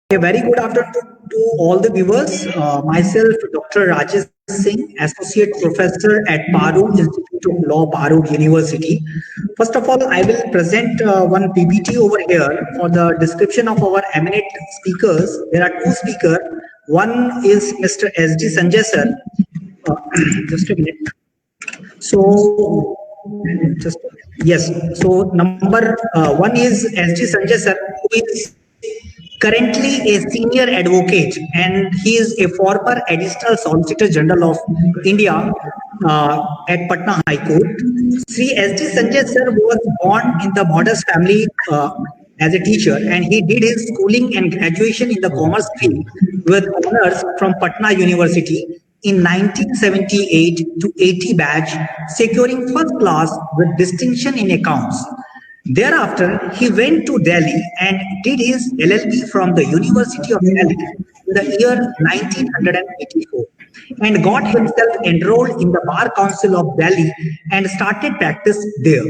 A very good afternoon to all the viewers. Myself, Dr. Rajesh Singh, Associate Professor at Parul Institute of Law, Parul University. First of all, I will present one PPT over here for the description of our eminent speakers. There are two speakers. One is Mr. S.D. Sanjay sir. Uh, just a minute. So, just yes. So number one is S.D. Sanjay sir, who is currently a senior advocate, and he is a former additional solicitor general of India at Patna High Court. Sri S.D. Sanjay sir was born in the modest family as a teacher, and he did his schooling and graduation in the commerce stream with honors from Patna University in 1978 to 80 batch, securing first class with distinction in accounts. Thereafter, he went to Delhi and did his LLB from the University of Delhi in the year 1984 and got himself enrolled in the Bar Council of Delhi and started practice there.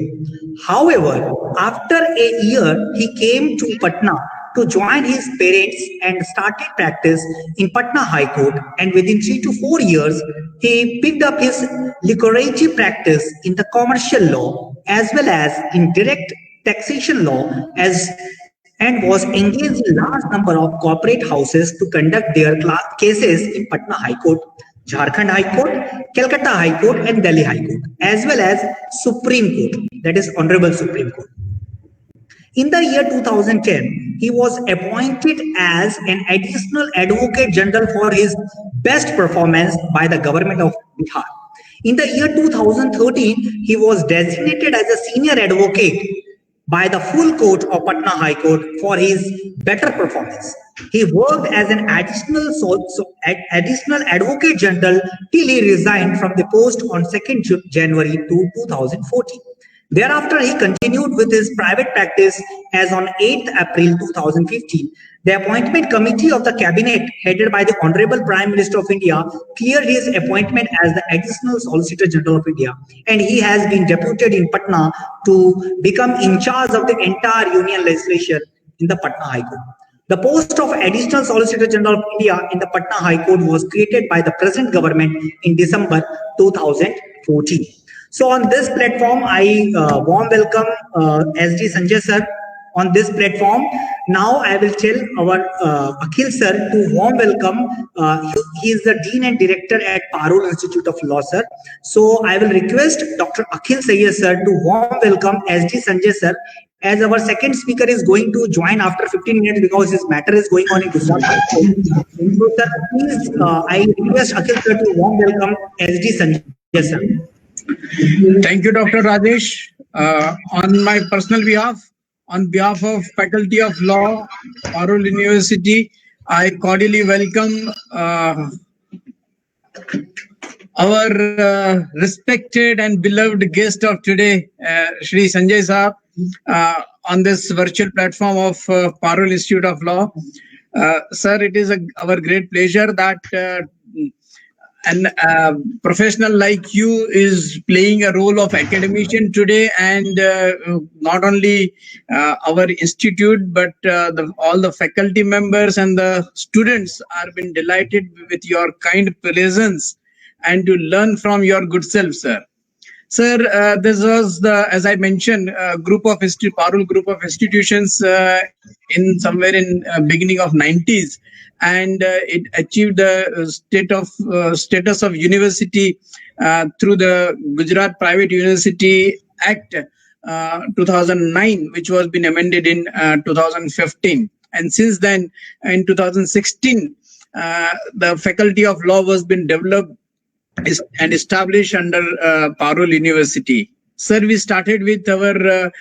However, after a year, he came to Patna to join his parents and started practice in Patna High Court. And within 3 to 4 years, he picked up his lucrative practice in the commercial law as well as in direct taxation law as and was engaged in large number of corporate houses to conduct their cases in Patna High Court, Jharkhand High Court, Calcutta High Court, and Delhi High Court, as well as Supreme Court, that is Honorable Supreme Court. In the year 2010, he was appointed as an additional advocate general for his best performance by the government of Bihar. In the year 2013, he was designated as a senior advocate by the full court of Patna High Court for his better performance. He worked as an additional advocate general till he resigned from the post on 2nd January 2014. Thereafter, he continued with his private practice as on 8th April 2015. The appointment committee of the cabinet, headed by the Honorable Prime Minister of India, cleared his appointment as the Additional Solicitor General of India, and he has been deputed in Patna to become in charge of the entire union legislation in the Patna High Court. The post of Additional Solicitor General of India in the Patna High Court was created by the present government in December 2014. So on this platform, I warm welcome S.D. Sanjay sir on this platform. Now I will tell our Akhil sir to warm welcome. He is the Dean and Director at Parul Institute of Law, sir. So I will request Dr. Akhil Sayyed sir to warm welcome S.D. Sanjay sir, as our second speaker is going to join after 15 minutes because his matter is going on in Gujarat. So sir, please, I request Akhil sir to warm welcome S.D. Sanjay sir. Thank you, Dr. Rajesh. On my personal behalf, on behalf of Faculty of Law, Parul University, I cordially welcome our respected and beloved guest of today, Shri Sanjay Saab, on this virtual platform of Parul Institute of Law. Sir, it is our great pleasure that and professional like you is playing a role of academician today, and not only our institute but all the faculty members and the students are been delighted with your kind presence and to learn from your good self, sir. Sir, this was the, as I mentioned, group of Parul group of institutions in somewhere in beginning of 90s, and it achieved the status of university through the Gujarat Private University Act 2009, which was been amended in 2015. And since then, in 2016, the Faculty of Law was been developed and established under Parul University. Sir, we started with our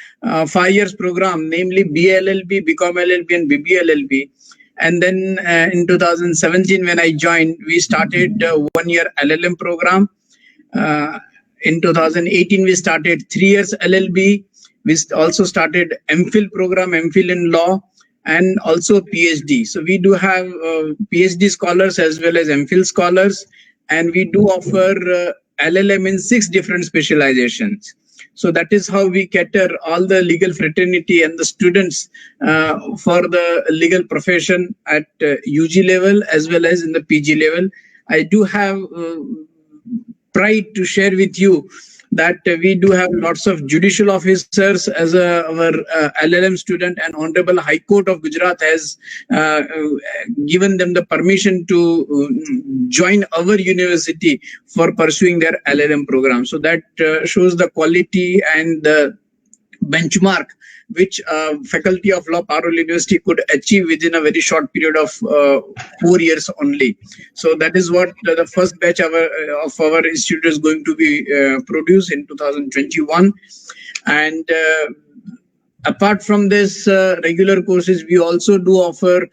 5 years program, namely BA LLB, BCom LLB, and BBA LLB. And then in 2017, when I joined, we started 1 year LLM program. In 2018, we started 3 years LLB. We also started MPhil program, MPhil in law, and also PhD. So we do have PhD scholars as well as MPhil scholars, and we do offer LLM in 6 different specializations. So that is how we cater all the legal fraternity and the students for the legal profession at UG level as well as in the PG level. I do have pride to share with you that we do have lots of judicial officers as our LLM student, and Honorable High Court of Gujarat has given them the permission to join our university for pursuing their LLM program. So that shows the quality and the benchmark which faculty of law Parul University could achieve within a very short period of 4 years only. So that is what the first batch of our institute is going to be produced in 2021. And apart from this regular courses, we also do offer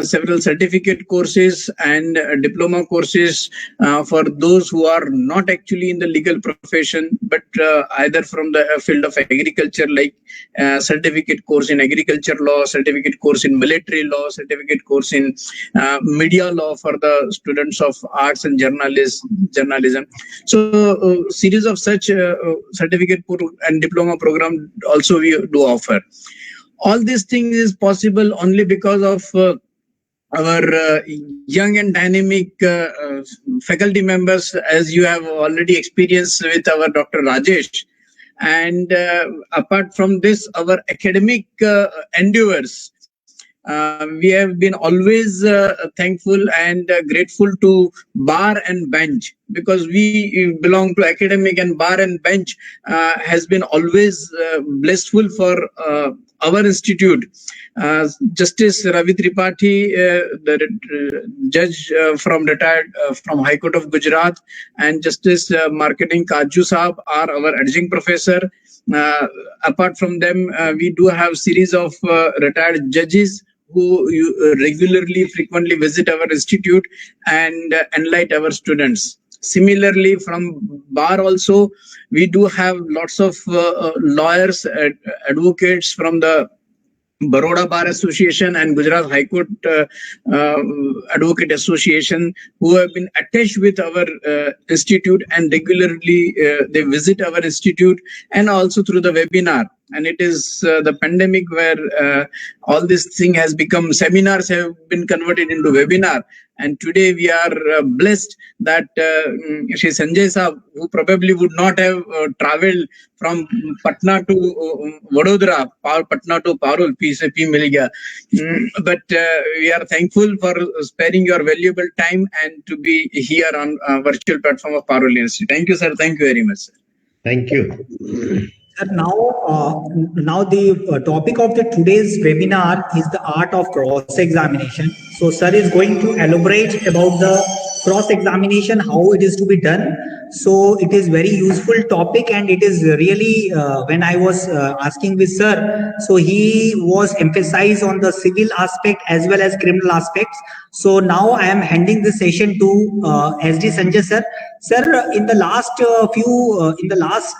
several certificate courses and diploma courses for those who are not actually in the legal profession, but either from the field of agriculture, like certificate course in agriculture law, certificate course in military law, certificate course in media law for the students of arts and journalism. So series of such certificate and diploma program also we do offer. All these things is possible only because of our young and dynamic faculty members, as you have already experienced with our Dr. Rajesh. And apart from this, our academic endeavors, we have been always thankful and grateful to bar and bench, because we belong to academic, and bar and bench has been always blissful for our institute. Justice Ravi Tripathi, the judge from retired from High Court of Gujarat, and Justice Marketing Kaju Saab are our adjunct professor. Apart from them, we do have series of retired judges who regularly, frequently visit our institute and enlighten our students. Similarly, from bar also, we do have lots of lawyers, advocates from the Baroda Bar Association and Gujarat High Court Advocate Association, who have been attached with our institute, and regularly they visit our institute, and also through the webinar. And it is the pandemic where all this thing has become, seminars have been converted into webinar. And today we are blessed that Shri Sanjay Saab, who probably would not have traveled from Patna to Vadodara, Patna to Parul, PCP mil gaya. But we are thankful for sparing your valuable time and to be here on virtual platform of Parul University. Thank you, sir. Thank you very much, sir. Thank you. Now the topic of the today's webinar is the art of cross-examination. So sir is going to elaborate about the cross-examination, how it is to be done. So it is very useful topic, and it is really when I was asking with sir, so he was emphasized on the civil aspect as well as criminal aspects. So now I am handing the session to SD Sanjay sir. Sir, in the last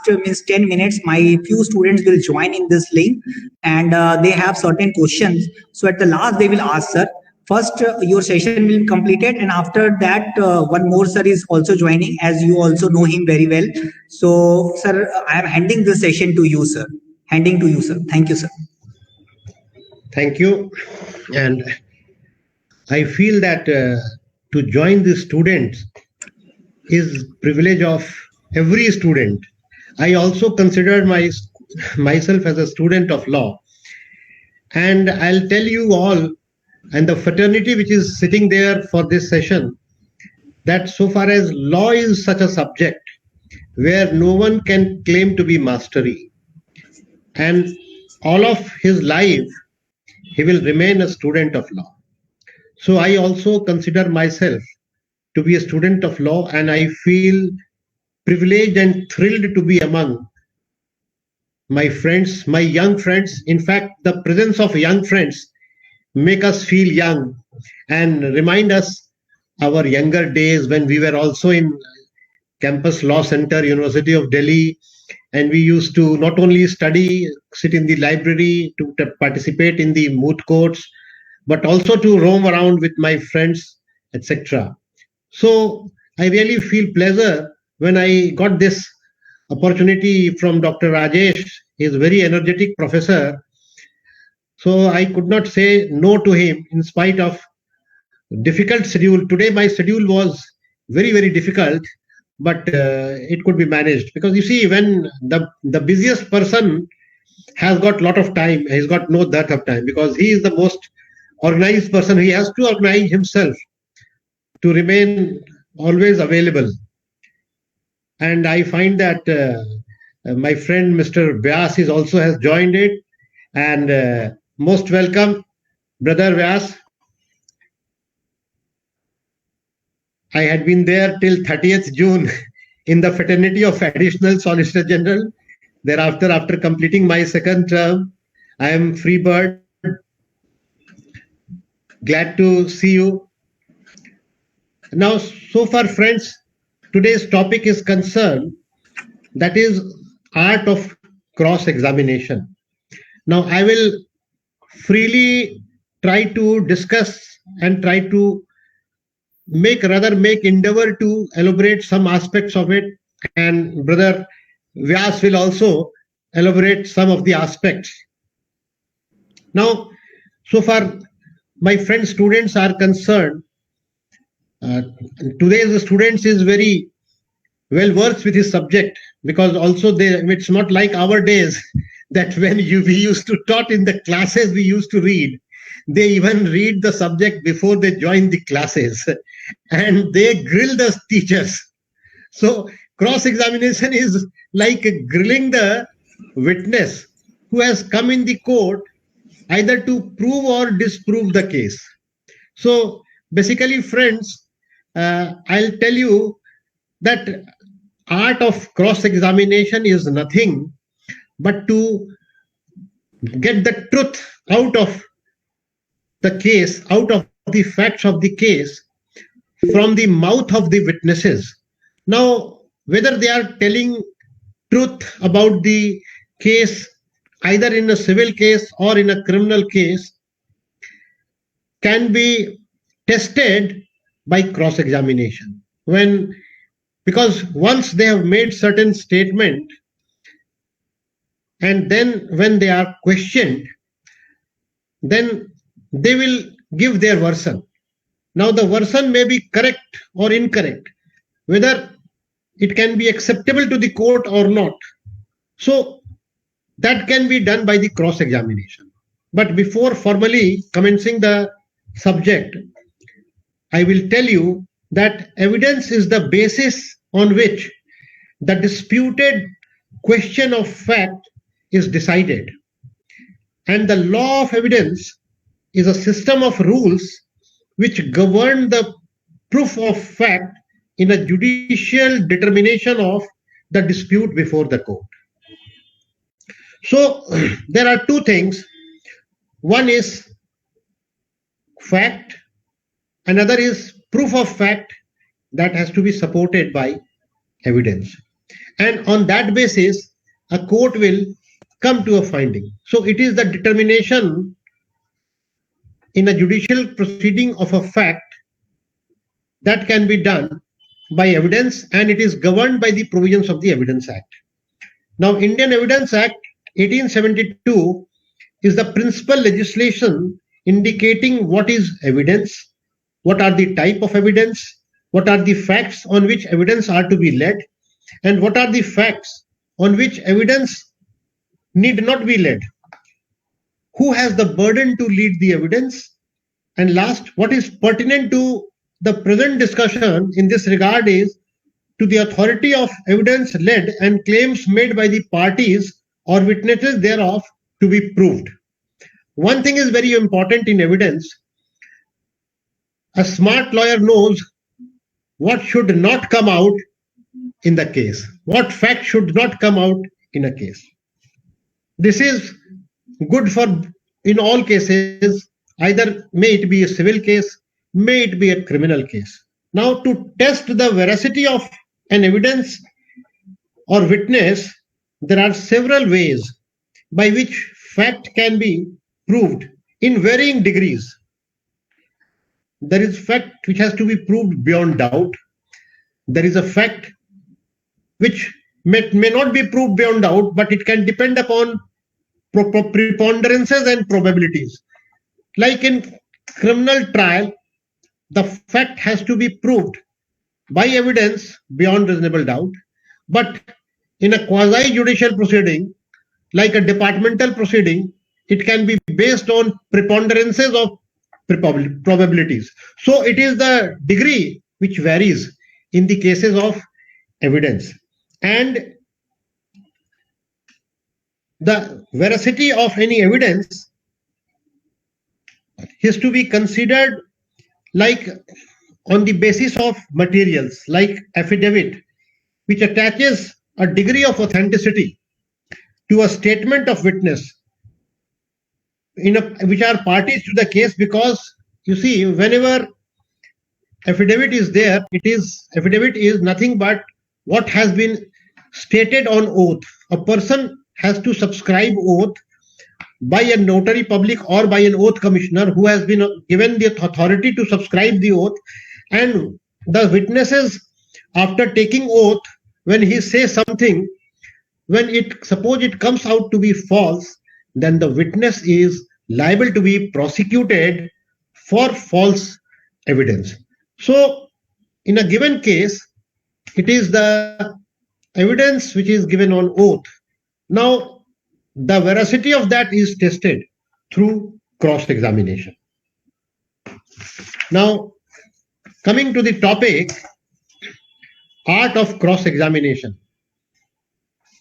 means 10 minutes, my few students will join in this link, and they have certain questions. So at the last, they will ask sir. First, your session will be completed, and after that, one more sir is also joining, as you also know him very well. So, sir, I am handing the session to you, sir. Handing to you, sir. Thank you, sir. Thank you. And I feel that to join the students is privilege of every student. I also consider myself as a student of law. And I'll tell you all, and the fraternity which is sitting there for this session, that so far as law is such a subject where no one can claim to be mastery, and all of his life he will remain a student of law. So I also consider myself to be a student of law, and I feel privileged and thrilled to be among my friends, my young friends. In fact, the presence of young friends make us feel young and remind us our younger days when we were also in Campus Law Center, University of Delhi, and we used to not only study, sit in the library, to participate in the moot courts, but also to roam around with my friends, etc. So I really feel pleasure when I got this opportunity from Dr. Rajesh. He is a very energetic professor. So I could not say no to him in spite of difficult schedule. Today my schedule was very, very difficult, but it could be managed, because you see, when the busiest person has got lot of time, he's got no dearth of time, because he is the most organized person. He has to organize himself to remain always available. And I find that my friend Mr. Vyas is also has joined it, and most welcome, brother Vyas. I had been there till 30th June in the fraternity of Additional Solicitor General. Thereafter, after completing my second term, I am free bird. Glad to see you. Now, so far, friends, today's topic is concerned, that is art of cross-examination. Now, I will freely try to discuss and try to make endeavor to elaborate some aspects of it, and brother Vyas will also elaborate some of the aspects. Now, so far, my friend students are concerned, today's students is very well versed with his subject, because also it's not like our days that when we used to taught in the classes, we used to read. They even read the subject before they join the classes, and they grill the teachers. So cross-examination is like grilling the witness who has come in the court either to prove or disprove the case. So basically, friends, I'll tell you that art of cross-examination is nothing but to get the truth out of the case, out of the facts of the case, from the mouth of the witnesses. Now, whether they are telling truth about the case, either in a civil case or in a criminal case, can be tested by cross-examination. Because once they have made certain statement, and then when they are questioned, then they will give their version. Now, the version may be correct or incorrect, whether it can be acceptable to the court or not. So that can be done by the cross-examination. But before formally commencing the subject, I will tell you that evidence is the basis on which the disputed question of fact is decided. And the law of evidence is a system of rules which govern the proof of fact in a judicial determination of the dispute before the court. So there are two things. One is fact, another is proof of fact that has to be supported by evidence. And on that basis, a court will come to a finding. So it is the determination in a judicial proceeding of a fact that can be done by evidence, and it is governed by the provisions of the Evidence Act. Now, Indian Evidence Act 1872 is the principal legislation indicating what is evidence, what are the type of evidence, what are the facts on which evidence are to be led, and what are the facts on which evidence need not be led. Who has the burden to lead the evidence? And last, what is pertinent to the present discussion in this regard is to the authority of evidence led and claims made by the parties or witnesses thereof to be proved. One thing is very important in evidence. A smart lawyer knows what should not come out in the case, what fact should not come out in a case. This is good for in all cases, either may it be a civil case, may it be a criminal case. Now, to test the veracity of an evidence or witness, there are several ways by which fact can be proved in varying degrees. There is fact which has to be proved beyond doubt. There is a fact which may not be proved beyond doubt, but it can depend upon preponderances and probabilities. Like in criminal trial, the fact has to be proved by evidence beyond reasonable doubt. But in a quasi-judicial proceeding, like a departmental proceeding, it can be based on preponderances of probabilities. So it is the degree which varies in the cases of evidence. And the veracity of any evidence is to be considered like on the basis of materials like affidavit, which attaches a degree of authenticity to a statement of witness which are parties to the case, because you see, whenever affidavit is there, affidavit is nothing but what has been stated on oath. A person has to subscribe oath by a notary public or by an oath commissioner who has been given the authority to subscribe the oath, and the witnesses, after taking oath, when he says something, when suppose it comes out to be false, then the witness is liable to be prosecuted for false evidence. So in a given case, it is the evidence which is given on oath. Now the veracity of that is tested through cross-examination. Now, coming to the topic, art of cross-examination.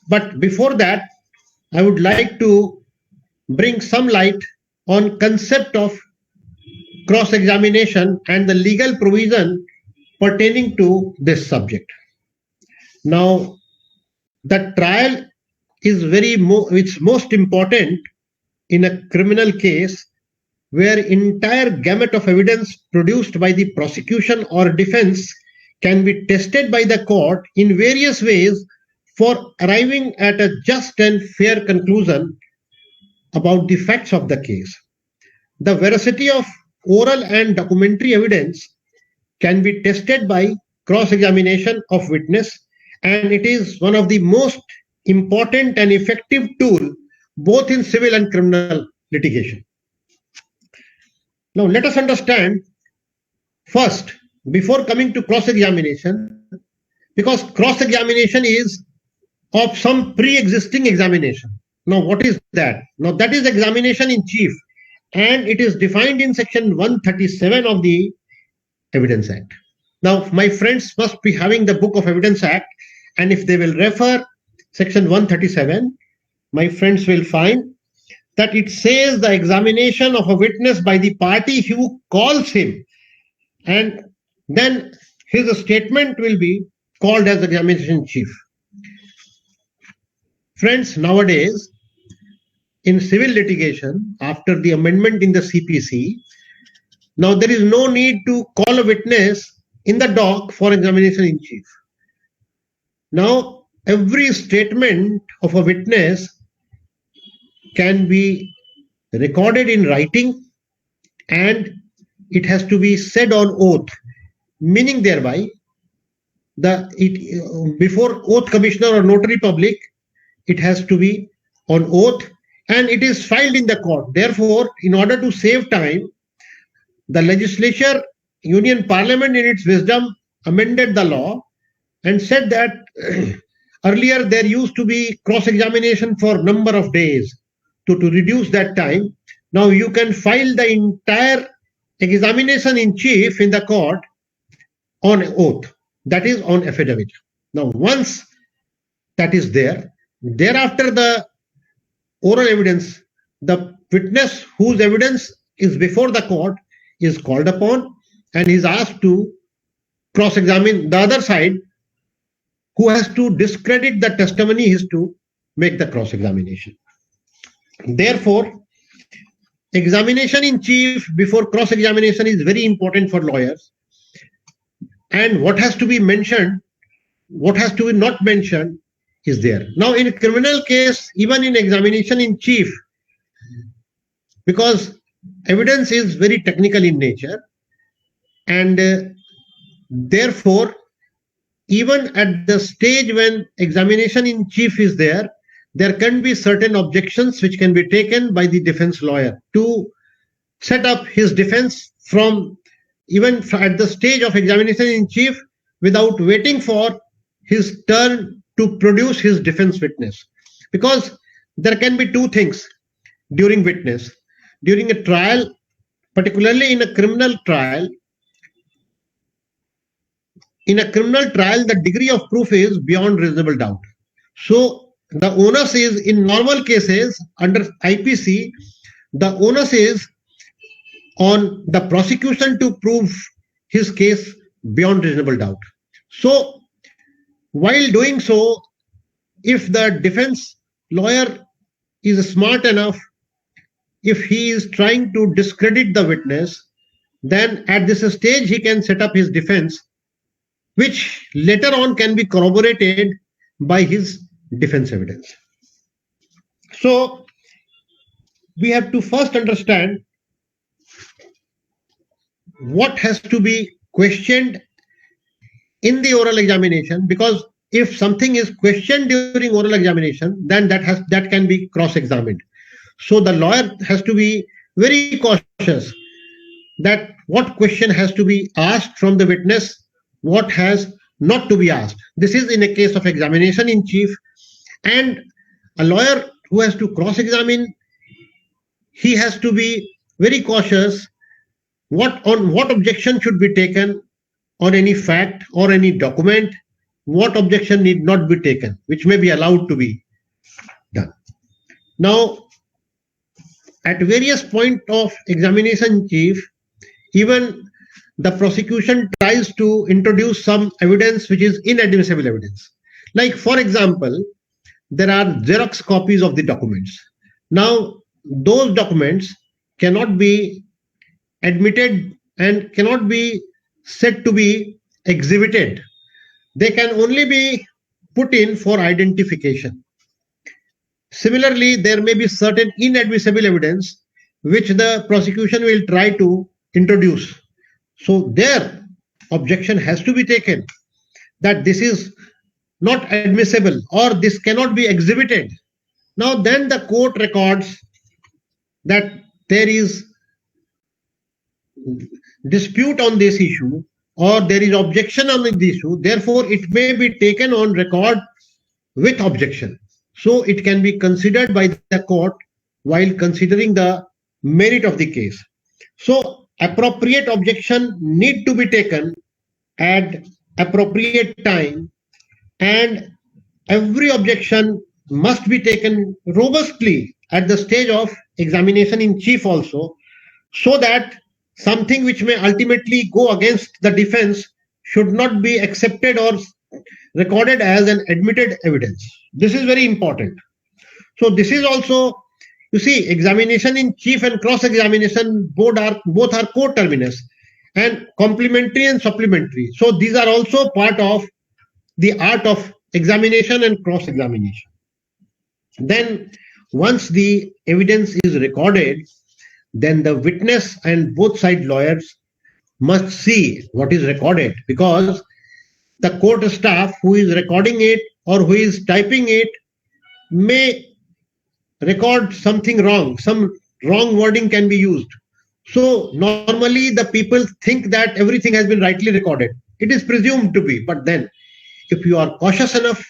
But before that, I would like to bring some light on concept of cross-examination and the legal provision pertaining to this subject. Now, the trial is it's most important in a criminal case where entire gamut of evidence produced by the prosecution or defense can be tested by the court in various ways for arriving at a just and fair conclusion about the facts of the case. The veracity of oral and documentary evidence can be tested by cross-examination of witness, and it is one of the most important and effective tool both in civil and criminal litigation. Now let us understand first, before coming to cross-examination, because cross-examination is of some pre-existing examination. Now what is that? Now that is examination in chief, and it is defined in section 137 of the Evidence Act. Now my friends must be having the Book of Evidence Act, and if they will refer section 137, my friends will find that it says the examination of a witness by the party who calls him, and then his statement will be called as examination in chief. Friends, nowadays in civil litigation, after the amendment in the CPC, now there is no need to call a witness in the dock for examination in chief. Now every statement of a witness can be recorded in writing, and it has to be said on oath, meaning thereby before oath commissioner or notary public, it has to be on oath, and it is filed in the court. Therefore, in order to save time, the legislature, Union Parliament in its wisdom amended the law and said that earlier there used to be cross-examination for number of days. To reduce that time, now you can file the entire examination in chief in the court on oath, that is on affidavit. Now once that is there, thereafter the oral evidence, the witness whose evidence is before the court is called upon and is asked to cross-examine the other side, who has to discredit the testimony is to make the cross-examination. Therefore, examination in chief before cross-examination is very important for lawyers. And what has to be mentioned, what has to be not mentioned is there. Now in a criminal case, even in examination in chief, because evidence is very technical in nature, and therefore even at the stage when examination in chief is there can be certain objections which can be taken by the defense lawyer to set up his defense from even at the stage of examination in chief without waiting for his turn to produce his defense witness. Because there can be two things during witness. During a trial, particularly in a criminal trial, the degree of proof is beyond reasonable doubt. So the onus is, in normal cases under IPC, the onus is on the prosecution to prove his case beyond reasonable doubt. So while doing so, if the defense lawyer is smart enough, if he is trying to discredit the witness, then at this stage he can set up his defense, which later on can be corroborated by his defense evidence. So we have to first understand what has to be questioned in the oral examination, because if something is questioned during oral examination, then that can be cross-examined. So the lawyer has to be very cautious that what question has to be asked from the witness, what has not to be asked. This is in a case of examination in chief, and a lawyer who has to cross-examine, he has to be very cautious what objection should be taken on any fact or any document, what objection need not be taken, which may be allowed to be done. Now, at various points of examination in chief, even the prosecution tries to introduce some evidence which is inadmissible evidence. Like, for example, there are Xerox copies of the documents. Now, those documents cannot be admitted and cannot be said to be exhibited. They can only be put in for identification. Similarly, there may be certain inadmissible evidence which the prosecution will try to introduce. So their objection has to be taken that this is not admissible or this cannot be exhibited. Now then the court records that there is dispute on this issue or there is objection on this issue, therefore it may be taken on record with objection. So it can be considered by the court while considering the merit of the case. So appropriate objection need to be taken at appropriate time, and every objection must be taken robustly at the stage of examination in chief also, so that something which may ultimately go against the defense should not be accepted or recorded as an admitted evidence. This is very important. So this is also, you see, examination in chief and cross-examination both are coterminous and complementary and supplementary. So these are also part of the art of examination and cross-examination. Then once the evidence is recorded, then the witness and both side lawyers must see what is recorded, because the court staff who is recording it or who is typing it may record something wrong, some wrong wording can be used. So normally the people think that everything has been rightly recorded. It is presumed to be, but then if you are cautious enough,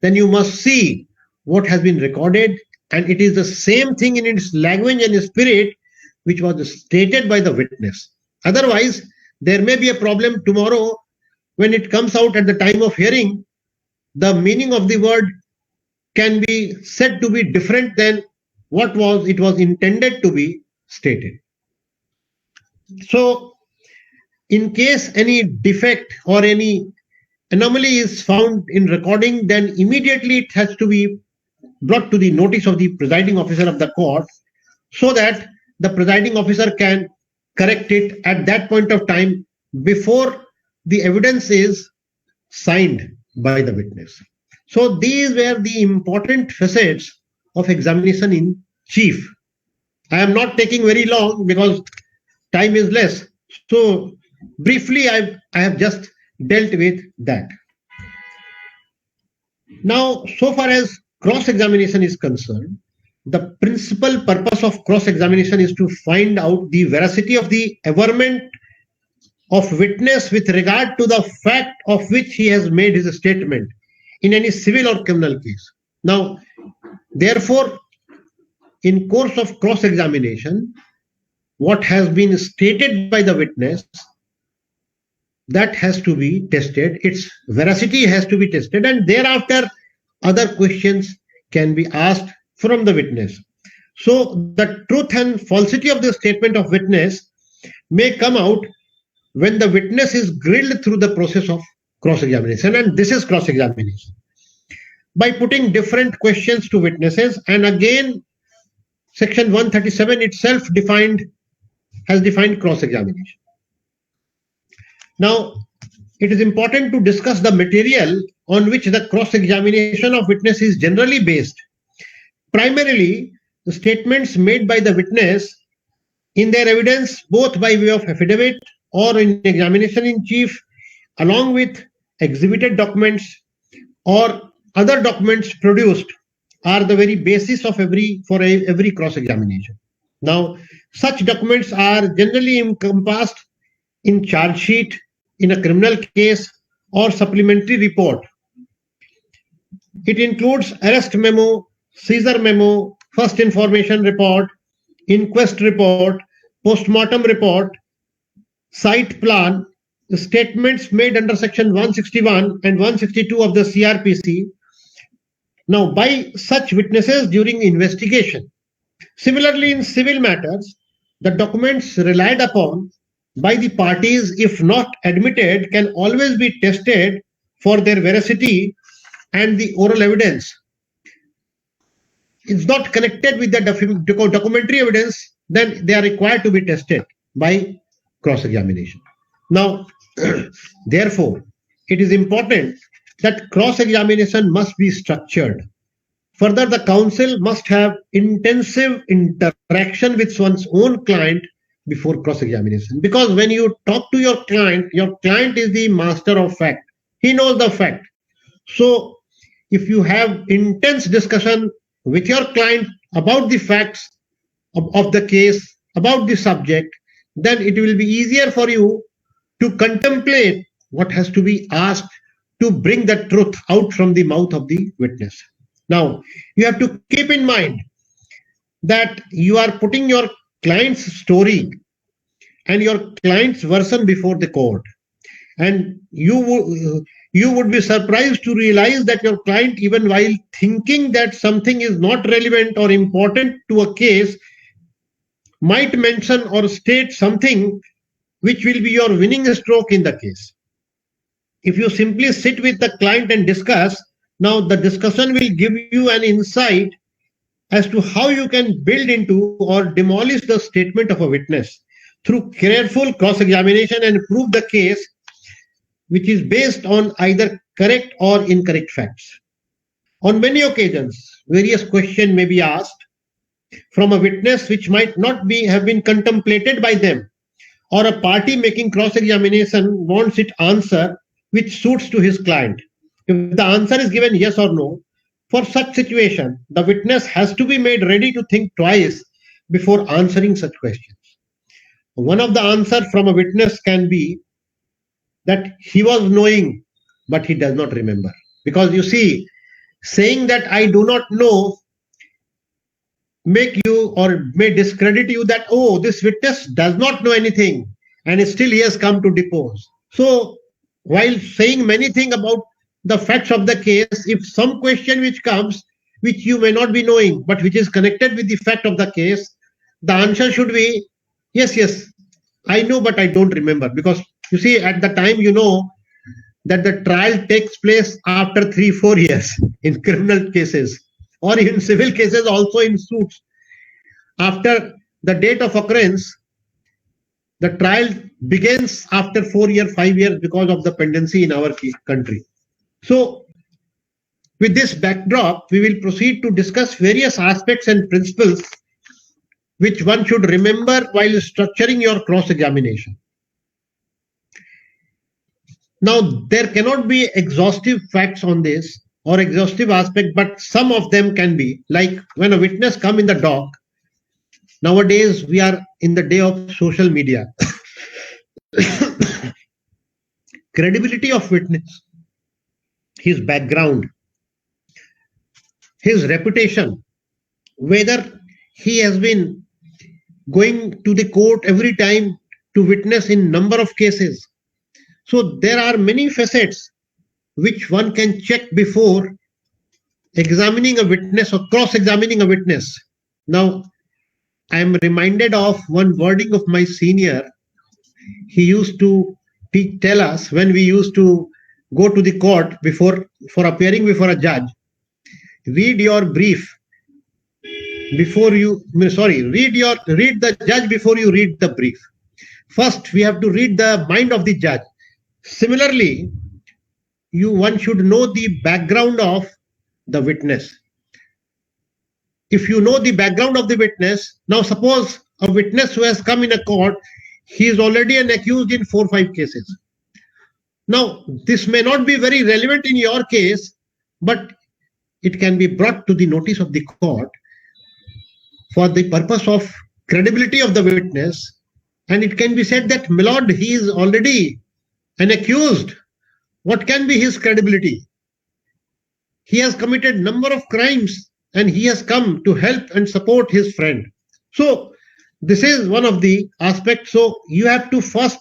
then you must see what has been recorded, and it is the same thing in its language and spirit which was stated by the witness. Otherwise, there may be a problem tomorrow when it comes out at the time of hearing. The meaning of the word can be said to be different than what it was intended to be stated. So, in case any defect or any anomaly is found in recording, then immediately it has to be brought to the notice of the presiding officer of the court, so that the presiding officer can correct it at that point of time before the evidence is signed by the witness. So these were the important facets of examination in chief. I am not taking very long because time is less. So briefly, I have just dealt with that. Now, so far as cross-examination is concerned, the principal purpose of cross-examination is to find out the veracity of the averment of witness with regard to the fact of which he has made his statement in any civil or criminal case. Now, therefore, in course of cross-examination, what has been stated by the witness, that has to be tested, its veracity has to be tested, and thereafter other questions can be asked from the witness. So the truth and falsity of the statement of witness may come out when the witness is grilled through the process of cross-examination, and this is cross-examination. By putting different questions to witnesses, and again, section 137 itself has defined cross-examination. Now, it is important to discuss the material on which the cross-examination of witness is generally based. Primarily, the statements made by the witness in their evidence, both by way of affidavit or in examination in chief, along with exhibited documents or other documents produced, are the very basis of every cross-examination. Now, such documents are generally encompassed in charge sheet, in a criminal case, or supplementary report. It includes arrest memo, seizure memo, first information report, inquest report, post-mortem report, site plan, statements made under section 161 and 162 of the CRPC. Now, by such witnesses during investigation. Similarly, in civil matters, the documents relied upon by the parties, if not admitted, can always be tested for their veracity, and the oral evidence is not connected with the documentary evidence, then they are required to be tested by cross-examination. Now, therefore, it is important that cross-examination must be structured. Further, the counsel must have intensive interaction with one's own client before cross-examination. Because when you talk to your client is the master of fact. He knows the fact. So, if you have intense discussion with your client about the facts of the case, about the subject, then it will be easier for you to contemplate what has to be asked to bring the truth out from the mouth of the witness. Now, you have to keep in mind that you are putting your client's story and your client's version before the court. And you would be surprised to realize that your client, even while thinking that something is not relevant or important to a case, might mention or state something which will be your winning stroke in the case. If you simply sit with the client and discuss, now the discussion will give you an insight as to how you can build into or demolish the statement of a witness through careful cross-examination and prove the case which is based on either correct or incorrect facts. On many occasions, various questions may be asked from a witness which might not have been contemplated by them, or a party making cross-examination wants it answer which suits to his client. If the answer is given yes or no, for such situation, the witness has to be made ready to think twice before answering such questions. One of the answers from a witness can be that he was knowing, but he does not remember. Because you see, saying that I do not know make you or may discredit you that, oh, this witness does not know anything and still he has come to depose. So while saying many things about the facts of the case, if some question which comes, which you may not be knowing, but which is connected with the fact of the case, the answer should be, yes, I know, but I don't remember. Because you see, at the time, you know that the trial takes place after 3-4 years in criminal cases, or in civil cases, also in suits. After the date of occurrence, the trial begins after 4 years, 5 years because of the pendency in our country. So, with this backdrop, we will proceed to discuss various aspects and principles which one should remember while structuring your cross-examination. Now, there cannot be exhaustive facts on this, or exhaustive aspect, but some of them can be, like when a witness come in the dock. Nowadays, we are in the day of social media. Credibility of witness, his background, his reputation, whether he has been going to the court every time to witness in number of cases. So there are many facets which one can check before examining a witness or cross-examining a witness. Now, I am reminded of one wording of my senior. He used to tell us when we used to go to the court for appearing before a judge, read your brief before you, read the judge before you read the brief. First, we have to read the mind of the judge. Similarly, one should know the background of the witness. If you know the background of the witness, now suppose a witness who has come in a court, he is already an accused in 4 or 5 cases. Now, this may not be very relevant in your case, but it can be brought to the notice of the court for the purpose of credibility of the witness. And it can be said that, my lord, he is already an accused. What can be his credibility? He has committed number of crimes and he has come to help and support his friend. So this is one of the aspects. So you have to first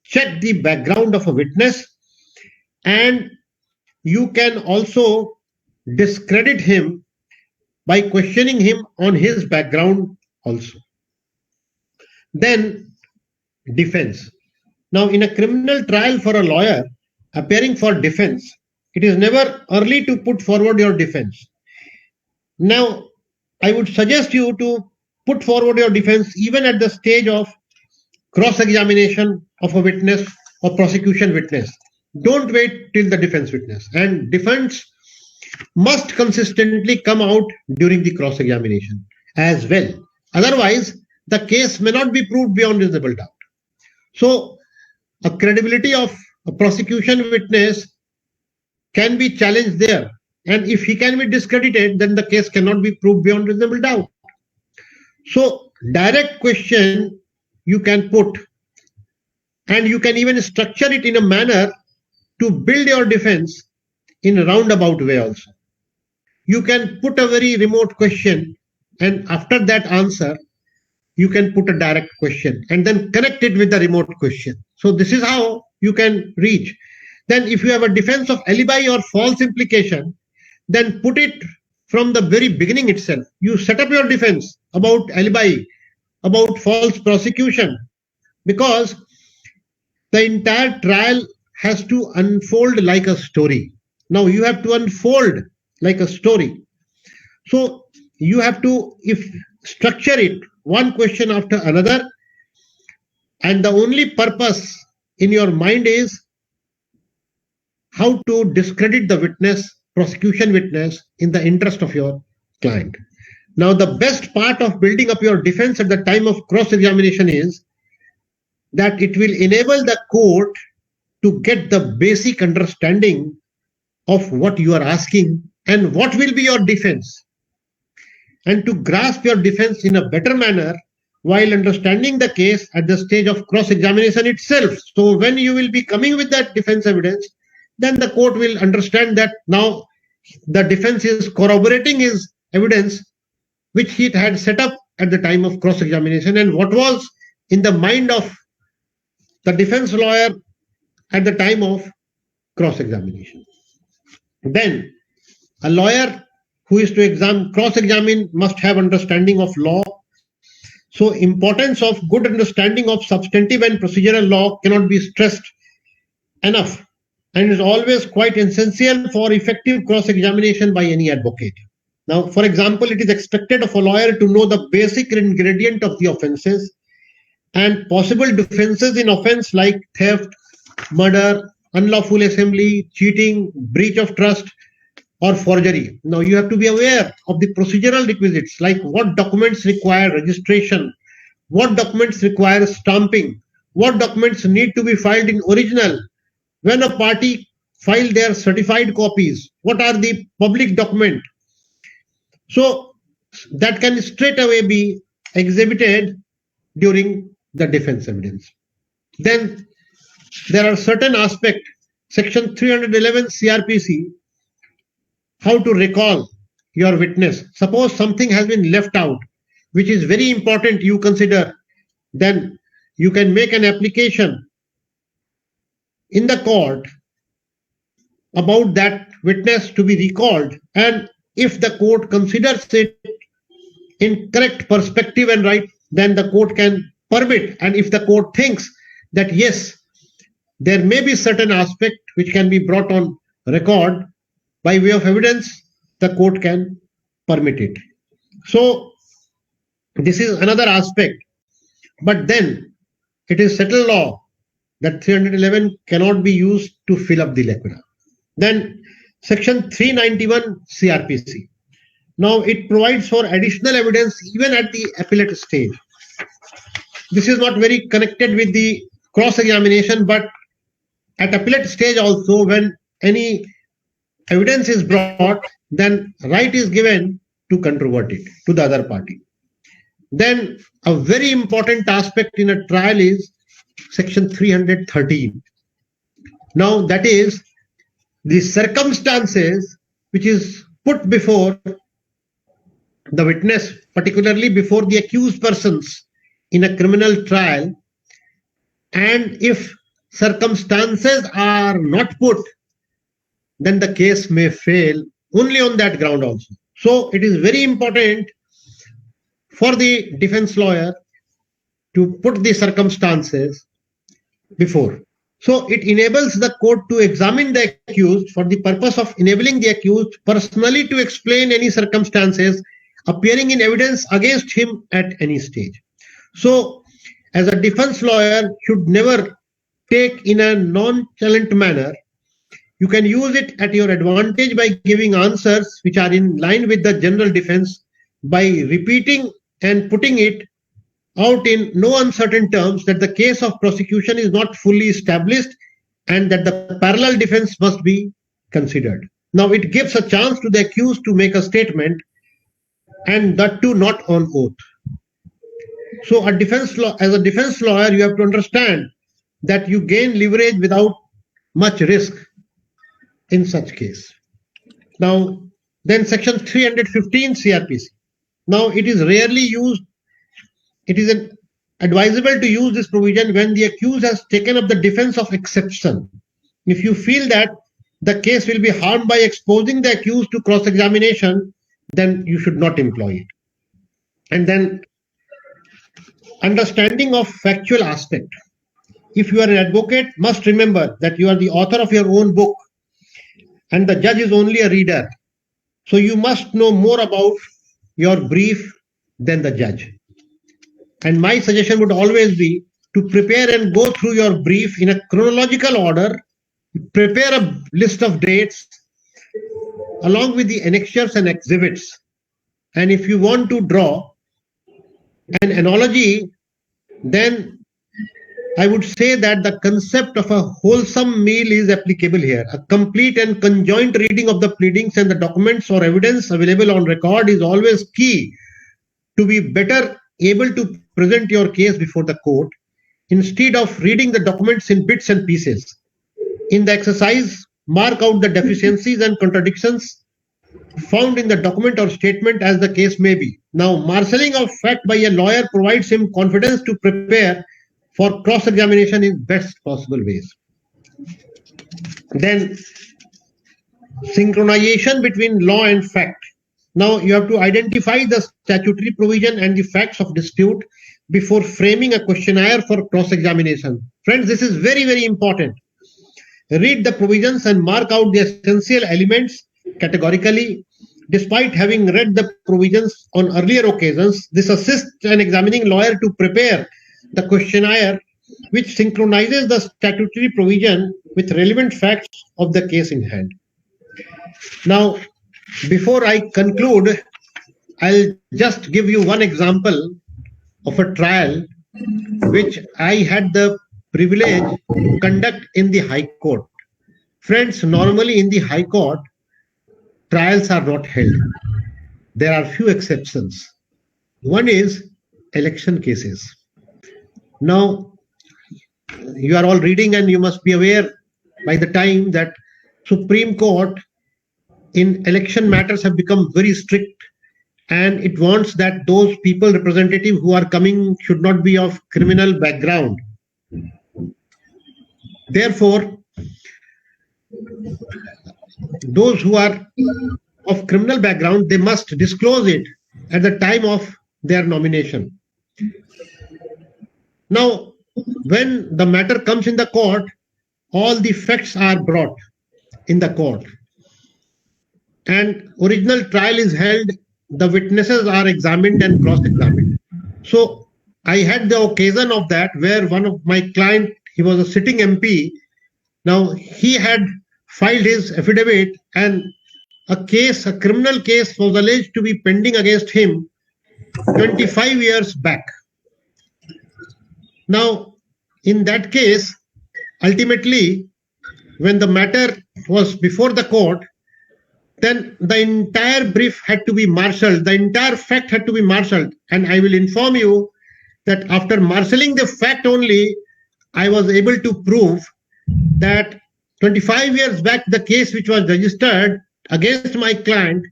check the background of a witness, and you can also discredit him by questioning him on his background also. Then defense. Now, in a criminal trial for a lawyer appearing for defense, it is never early to put forward your defense. Now, I would suggest you to put forward your defense even at the stage of cross-examination of a witness or prosecution witness. Don't wait till the defense witness. And defense must consistently come out during the cross-examination as well. Otherwise, the case may not be proved beyond reasonable doubt. So, a credibility of a prosecution witness can be challenged there. And if he can be discredited, then the case cannot be proved beyond reasonable doubt. So, direct question you can put, and you can even structure it in a manner to build your defense in a roundabout way also. You can put a very remote question, and after that answer, you can put a direct question and then connect it with the remote question. So this is how you can reach. Then if you have a defense of alibi or false implication, then put it from the very beginning itself. You set up your defense about alibi, about false prosecution, because the entire trial has to unfold like a story. Now you have to unfold like a story. So you have to structure it one question after another, and the only purpose in your mind is how to discredit the witness, prosecution witness, in the interest of your client. Now, the best part of building up your defense at the time of cross-examination is that it will enable the court to get the basic understanding of what you are asking and what will be your defense, and to grasp your defense in a better manner while understanding the case at the stage of cross-examination itself. So when you will be coming with that defense evidence, then the court will understand that now the defense is corroborating his evidence, which he had set up at the time of cross-examination, and what was in the mind of the defense lawyer at the time of cross-examination. Then a lawyer who is to cross-examine must have understanding of law. So importance of good understanding of substantive and procedural law cannot be stressed enough, and is always quite essential for effective cross-examination by any advocate. Now, for example, it is expected of a lawyer to know the basic ingredient of the offenses and possible defenses in offense like theft, murder, unlawful assembly, cheating, breach of trust, or forgery. Now, you have to be aware of the procedural requisites, like what documents require registration, what documents require stamping, what documents need to be filed in original. When a party filed their certified copies, what are the public document. So that can straight away be exhibited during the defense evidence. Then there are certain aspects, section 311 CRPC, how to recall your witness. Suppose something has been left out, which is very important you consider, then you can make an application in the court about that witness to be recalled, and if the court considers it in correct perspective and right, then the court can permit. And if the court thinks that yes, there may be certain aspect which can be brought on record by way of evidence, the court can permit it. So this is another aspect. But then it is settled law that 311 cannot be used to fill up the lacuna. Then section 391 CRPC. Now it provides for additional evidence even at the appellate stage. This is not very connected with the cross-examination, but at appellate stage also, when any evidence is brought, then right is given to controvert it to the other party. Then a very important aspect in a trial is section 313. Now that is the circumstances which is put before the witness, particularly before the accused persons in a criminal trial, and if circumstances are not put, then the case may fail only on that ground also. So it is very important for the defense lawyer to put the circumstances before. So it enables the court to examine the accused for the purpose of enabling the accused personally to explain any circumstances appearing in evidence against him at any stage. So as a defense lawyer should never take in a nonchalant manner. You can use it at your advantage by giving answers which are in line with the general defense, by repeating and putting it out in no uncertain terms that the case of prosecution is not fully established and that the parallel defense must be considered. Now it gives a chance to the accused to make a statement, and that too not on oath. So as a defense lawyer, you have to understand that you gain leverage without much risk in such case. Now, then section 315 CRPC. Now, it is rarely used. It is advisable to use this provision when the accused has taken up the defense of exception. If you feel that the case will be harmed by exposing the accused to cross-examination, then you should not employ it. And then understanding of factual aspect. If you are an advocate, must remember that you are the author of your own book and the judge is only a reader. So you must know more about your brief than the judge. And my suggestion would always be to prepare and go through your brief in a chronological order, prepare a list of dates along with the annexures and exhibits. And if you want to draw an analogy, then I would say that the concept of a wholesome meal is applicable here. A complete and conjoint reading of the pleadings and the documents or evidence available on record is always key to be better able to present your case before the court instead of reading the documents in bits and pieces. In the exercise, mark out the deficiencies and contradictions found in the document or statement as the case may be. Now, marshalling of fact by a lawyer provides him confidence to prepare for cross-examination in best possible ways. Then, synchronization between law and fact. Now, you have to identify the statutory provision and the facts of dispute before framing a questionnaire for cross-examination. Friends, this is very, very important. Read the provisions and mark out the essential elements categorically. Despite having read the provisions on earlier occasions, this assists an examining lawyer to prepare the questionnaire which synchronizes the statutory provision with relevant facts of the case in hand. Now, before I conclude, I'll just give you one example of a trial which I had the privilege to conduct in the High Court. Friends, normally in the High Court, trials are not held. There are few exceptions. One is election cases. Now, you are all reading and you must be aware by the time that Supreme Court in election matters have become very strict, and it wants that those people representative who are coming should not be of criminal background. Therefore, those who are of criminal background, they must disclose it at the time of their nomination. Now, when the matter comes in the court, all the facts are brought in the court, and original trial is held. The witnesses are examined and cross-examined. So I had the occasion of that, where one of my client, he was a sitting MP. Now he had filed his affidavit, and a criminal case was alleged to be pending against him 25 years back. Now, in that case, ultimately, when the matter was before the court, then the entire brief had to be marshaled, the entire fact had to be marshaled. And I will inform you that after marshalling the fact only, I was able to prove that 25 years back, the case which was registered against my client,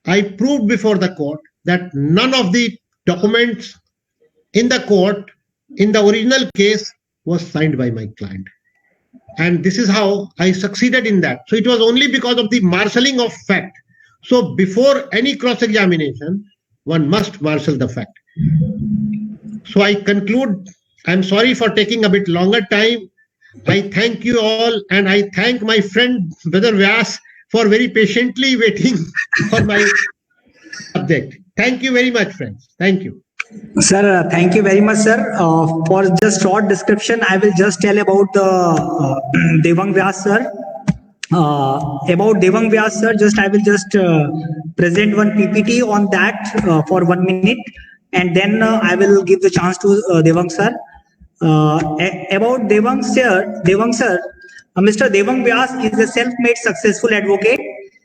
I proved before the court that none of the documents in the court in the original case was signed by my client. And this is how I succeeded in that. So it was only because of the marshalling of fact. So before any cross-examination, one must marshal the fact. So I conclude, I'm sorry for taking a bit longer time. I thank you all, and I thank my friend Brother Vyas for very patiently waiting for my subject. Thank you very much, friends. Thank you. Sir, thank you very much, sir. For just short description, I will just tell about the Devang Vyas, sir. About Devang Vyas, sir, I will just present one PPT on that for 1 minute, and then I will give the chance to Devang, sir. About Devang, sir, Mr. Devang Vyas is a self-made successful advocate.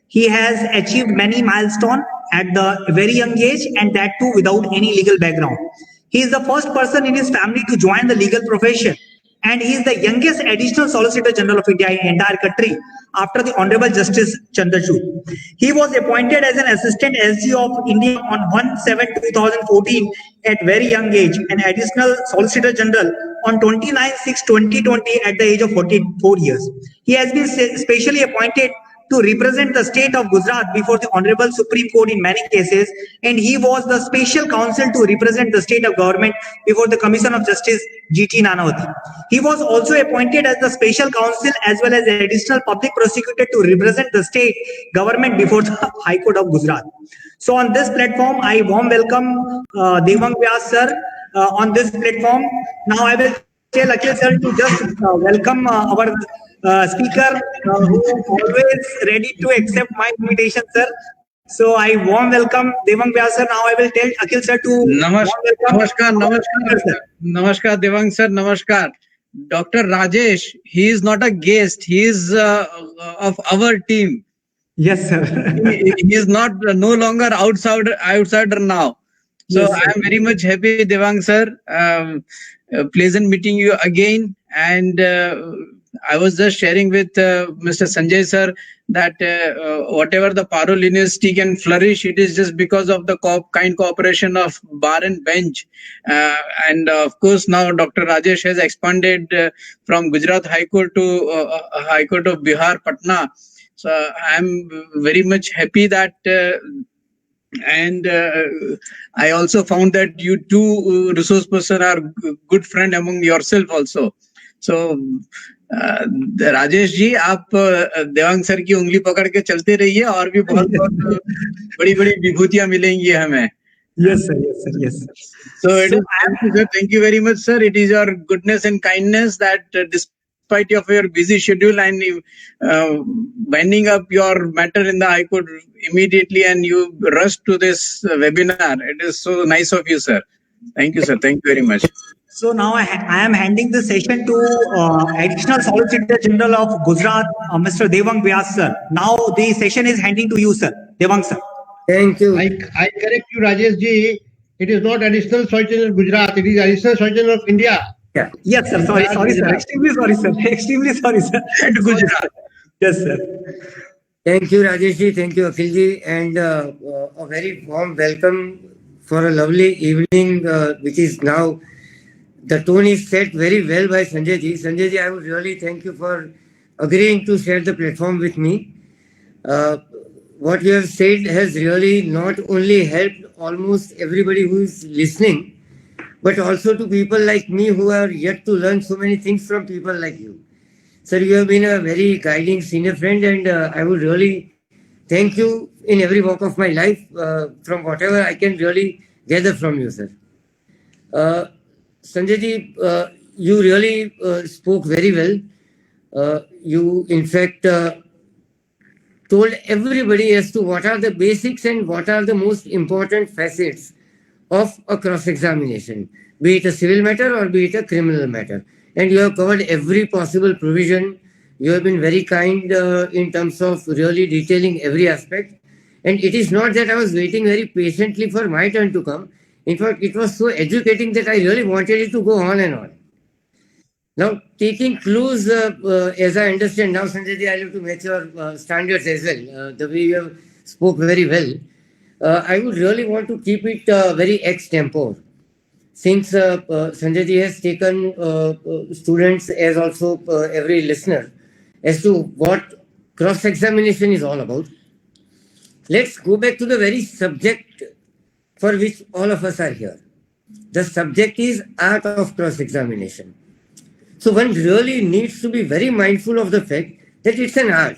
He has achieved many milestones at the very young age, and that too without any legal background. He is the first person in his family to join the legal profession, and he is the youngest additional Solicitor General of India in the entire country after the Honorable Justice Chandrachud. He was appointed as an Assistant SG of India on 1/7/2014 at very young age, and additional Solicitor General on 29/6/2020 at the age of 44 years. He has been specially appointed to represent the state of Gujarat before the Honorable Supreme Court in many cases, and he was the special counsel to represent the state of government before the Commission of Justice G.T. Nanavati. He was also appointed as the special counsel as well as additional public prosecutor to represent the state government before the High Court of Gujarat. So on this platform, I warm welcome Devang Vyas sir on this platform. Now I will tell Akhil sir to just welcome our speaker who always ready to accept my invitation, sir. So I warm welcome Devang Vyas sir. Now I will tell Akhil sir to Namaskar Devang sir, namaskar. Dr. Rajesh, he is not a guest, he is of our team. Yes, sir. He is no longer outsider now. So yes, I am very much happy, Devang sir. Pleasant meeting you again. And I was just sharing with Mr. Sanjay sir that whatever the Parul University can flourish, it is just because of the kind cooperation of bar and bench. And of course, now Dr. Rajesh has expanded from Gujarat High Court to High Court of Bihar, Patna. So I am very much happy that and I also found that you two resource person are good friend among yourself also. So Rajesh ji, आप Devang sir की उंगली पकड़ के चलते रहिए और भी बहुत बड़ी बड़ी विभूतियां मिलेंगी हमें. Yes sir, yes sir, yes sir. So thank you very much sir. It is your goodness and kindness that despite of your busy schedule and winding up your matter in the High Court immediately and you rushed to this webinar. It is so nice of you sir. Thank you sir. Thank you very much. So now I am handing the session to Additional Solicitor General of Gujarat, Mr. Devang Vyas sir. Now the session is handing to you, sir. Devang sir. Thank you. I correct you, Rajesh ji. It is not additional Solicitor of Gujarat. It is additional Solicitor of India. Yeah. Yes, sir. Sorry, sir. Extremely sorry, sir. Extremely sorry, sir. And Gujarat. Yes, sir. Thank you, Rajeshji. Thank you, Akhilji. And a very warm welcome for a lovely evening, which is now, the tone is set very well by Sanjayji. Sanjayji, I would really thank you for agreeing to share the platform with me. What you have said has really not only helped almost everybody who is listening, but also to people like me who are yet to learn so many things from people like you. Sir, you have been a very guiding senior friend, and I would really thank you in every walk of my life from whatever I can really gather from you, sir. Sanjayji, you really spoke very well. You, in fact, told everybody as to what are the basics and what are the most important facets of a cross-examination, be it a civil matter or be it a criminal matter. And you have covered every possible provision. You have been very kind in terms of really detailing every aspect. And it is not that I was waiting very patiently for my turn to come. In fact, it was so educating that I really wanted it to go on and on. Now, taking clues, as I understand now, Sanjayji, I have to match your standards as well. The way you have spoke very well. I would really want to keep it very ex-tempore. Since Sanjayji has taken students as also every listener as to what cross-examination is all about, let's go back to the very subject for which all of us are here. The subject is art of cross-examination. So one really needs to be very mindful of the fact that it's an art.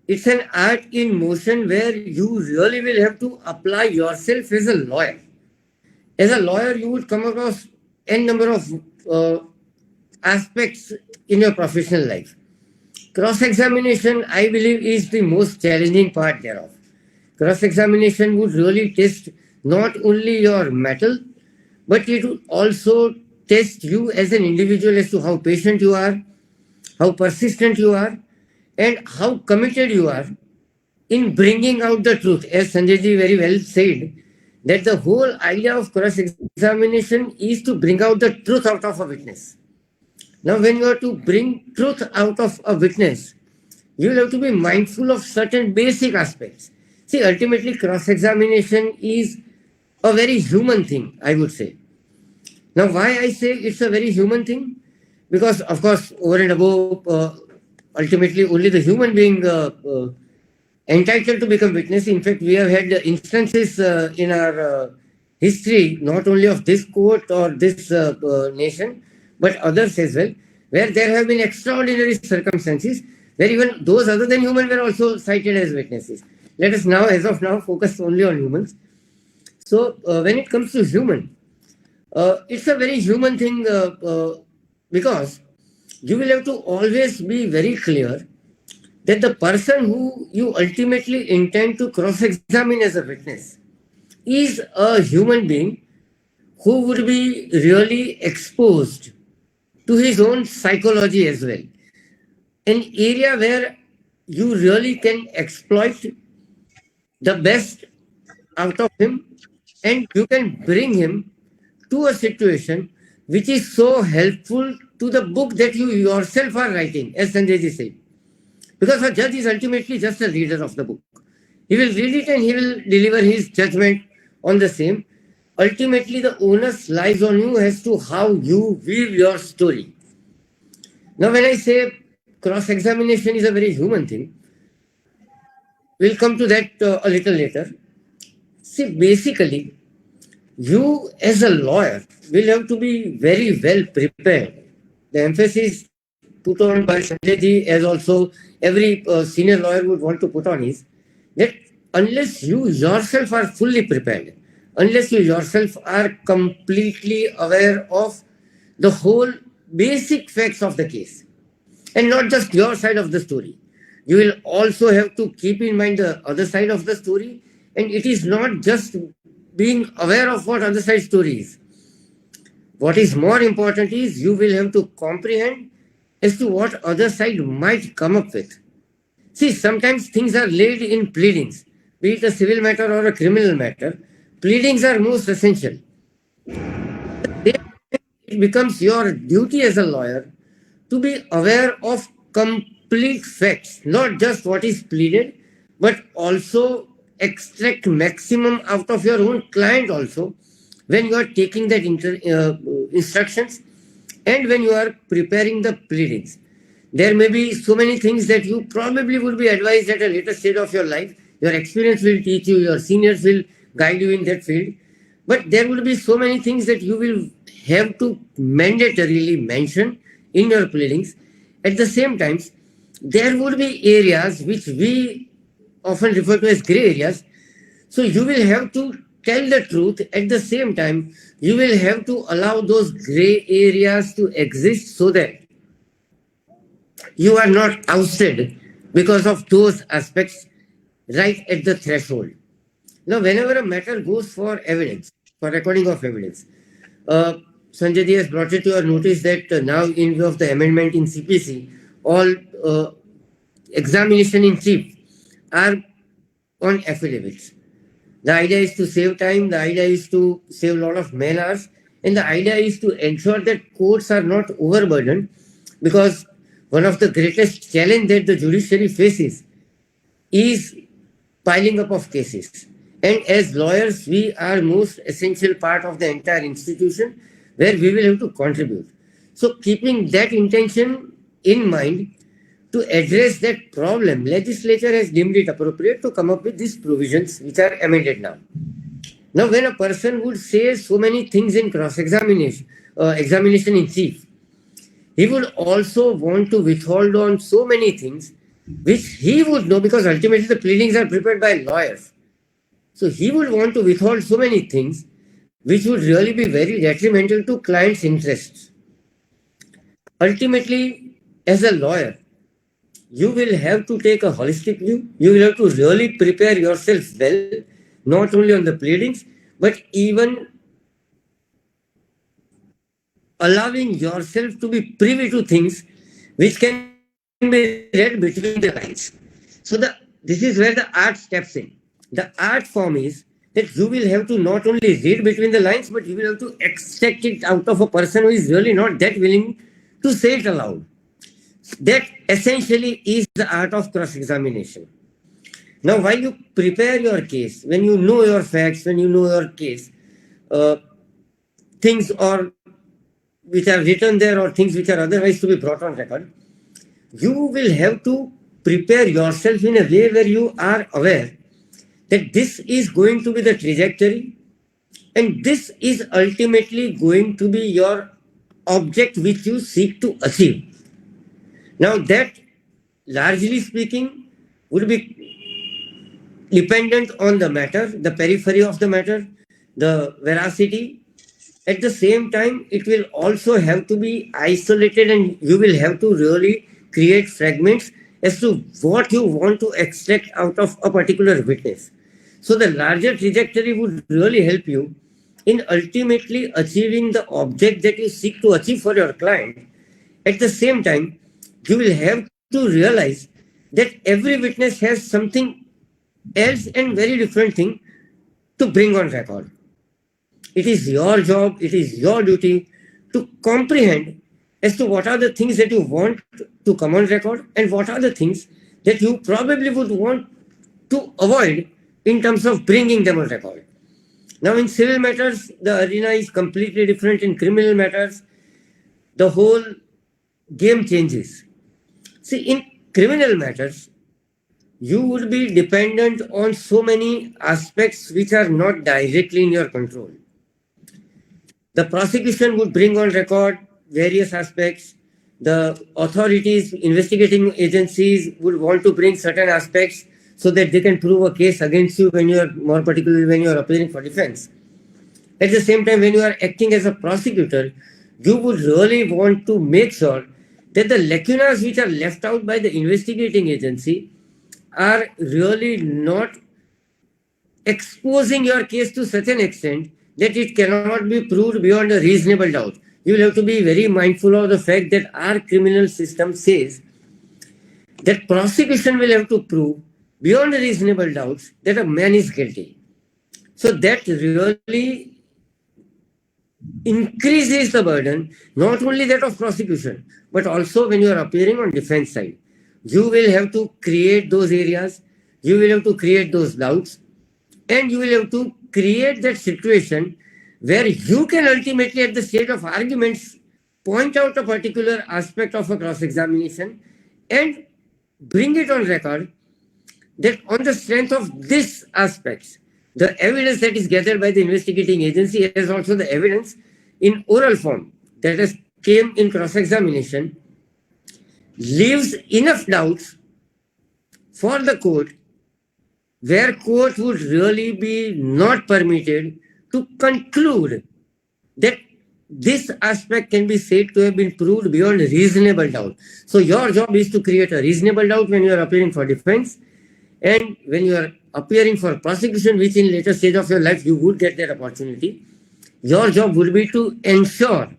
It's an art in motion where you really will have to apply yourself as a lawyer. As a lawyer, you would come across n number of aspects in your professional life. Cross-examination, I believe, is the most challenging part thereof. Cross-examination would really test not only your mettle, but it would also test you as an individual as to how patient you are, how persistent you are, and how committed you are in bringing out the truth. As Sanjayji very well said, that the whole idea of cross-examination is to bring out the truth out of a witness. Now, when you are to bring truth out of a witness, you will have to be mindful of certain basic aspects. See, ultimately, cross-examination is a very human thing, I would say. Now, why I say it's a very human thing? Because, of course, over and above, ultimately, only the human being entitled to become witness. In fact, we have had instances in our history, not only of this court or this nation, but others as well, where there have been extraordinary circumstances where even those other than human were also cited as witnesses. Let us now, as of now, focus only on humans. So, when it comes to human, it's a very human thing because you will have to always be very clear that the person who you ultimately intend to cross-examine as a witness is a human being who would be really exposed to his own psychology as well. An area where you really can exploit the best out of him and you can bring him to a situation which is so helpful to the book that you yourself are writing, as Sanjayji said. Because a judge is ultimately just a reader of the book. He will read it and he will deliver his judgment on the same. Ultimately, the onus lies on you as to how you weave your story. Now, when I say cross-examination is a very human thing, we'll come to that a little later. See, basically, you as a lawyer will have to be very well prepared. The emphasis put on by Sanjayji, as also every senior lawyer would want to put on, is that unless you yourself are fully prepared, unless you yourself are completely aware of the whole basic facts of the case, and not just your side of the story, you will also have to keep in mind the other side of the story. And it is not just being aware of what other side story is. What is more important is you will have to comprehend as to what other side might come up with. See, sometimes things are laid in pleadings, be it a civil matter or a criminal matter. Pleadings are most essential. It becomes your duty as a lawyer to be aware of complete facts, not just what is pleaded, but also extract maximum out of your own client also when you are taking that instructions and when you are preparing the pleadings. There may be so many things that you probably would be advised at a later stage of your life. Your experience will teach you, your seniors will guide you in that field. But there will be so many things that you will have to mandatorily mention in your pleadings. At the same time, there would be areas which we often refer to as gray areas. So you will have to tell the truth. At the same time, you will have to allow those gray areas to exist so that you are not ousted because of those aspects right at the threshold. Now, whenever a matter goes for evidence, for recording of evidence, Sanjay Ji has brought it to your notice that now, in view of the amendment in CPC, all examination in chief are on affidavits. The idea is to save time, the idea is to save a lot of man hours, and the idea is to ensure that courts are not overburdened, because one of the greatest challenge that the judiciary faces is piling up of cases. And as lawyers, we are most essential part of the entire institution where we will have to contribute. So keeping that intention in mind, to address that problem, legislature has deemed it appropriate to come up with these provisions which are amended now. Now, when a person would say so many things in cross-examination, examination in chief, he would also want to withhold on so many things which he would know, because ultimately the pleadings are prepared by lawyers. So he would want to withhold so many things which would really be very detrimental to clients' interests. Ultimately, as a lawyer, you will have to take a holistic view. You will have to really prepare yourself well, not only on the pleadings, but even allowing yourself to be privy to things which can be read between the lines. So this is where the art steps in. The art form is that you will have to not only read between the lines, but you will have to extract it out of a person who is really not that willing to say it aloud. That essentially is the art of cross-examination. Now, while you prepare your case, when you know your facts, when you know your case, things or which are written there or things which are otherwise to be brought on record, you will have to prepare yourself in a way where you are aware that this is going to be the trajectory and this is ultimately going to be your object which you seek to achieve. Now, that, largely speaking, would be dependent on the matter, the periphery of the matter, the veracity. At the same time, it will also have to be isolated, and you will have to really create fragments as to what you want to extract out of a particular witness. So the larger trajectory would really help you in ultimately achieving the object that you seek to achieve for your client. At the same time, you will have to realize that every witness has something else and very different thing to bring on record. It is your job, it is your duty to comprehend as to what are the things that you want to come on record and what are the things that you probably would want to avoid in terms of bringing them on record. Now, in civil matters, the arena is completely different. In criminal matters, the whole game changes. See, in criminal matters, you would be dependent on so many aspects which are not directly in your control. The prosecution would bring on record various aspects. The authorities, investigating agencies would want to bring certain aspects so that they can prove a case against you when you are, more particularly when you are appearing for defense. At the same time, when you are acting as a prosecutor, you would really want to make sure that the lacunas which are left out by the investigating agency are really not exposing your case to such an extent that it cannot be proved beyond a reasonable doubt. You will have to be very mindful of the fact that our criminal system says that prosecution will have to prove beyond reasonable doubts that a man is guilty. So that really increases the burden, not only that of prosecution, but also when you are appearing on defense side. You will have to create those areas, you will have to create those doubts, and you will have to create that situation where you can ultimately, at the stage of arguments, point out a particular aspect of a cross-examination and bring it on record that on the strength of this aspects, the evidence that is gathered by the investigating agency as also the evidence in oral form that has came in cross-examination leaves enough doubts for the court, where court would really be not permitted to conclude that this aspect can be said to have been proved beyond reasonable doubt. So your job is to create a reasonable doubt when you are appearing for defense, and when you are appearing for prosecution, which in later stage of your life you would get that opportunity, your job would be to ensure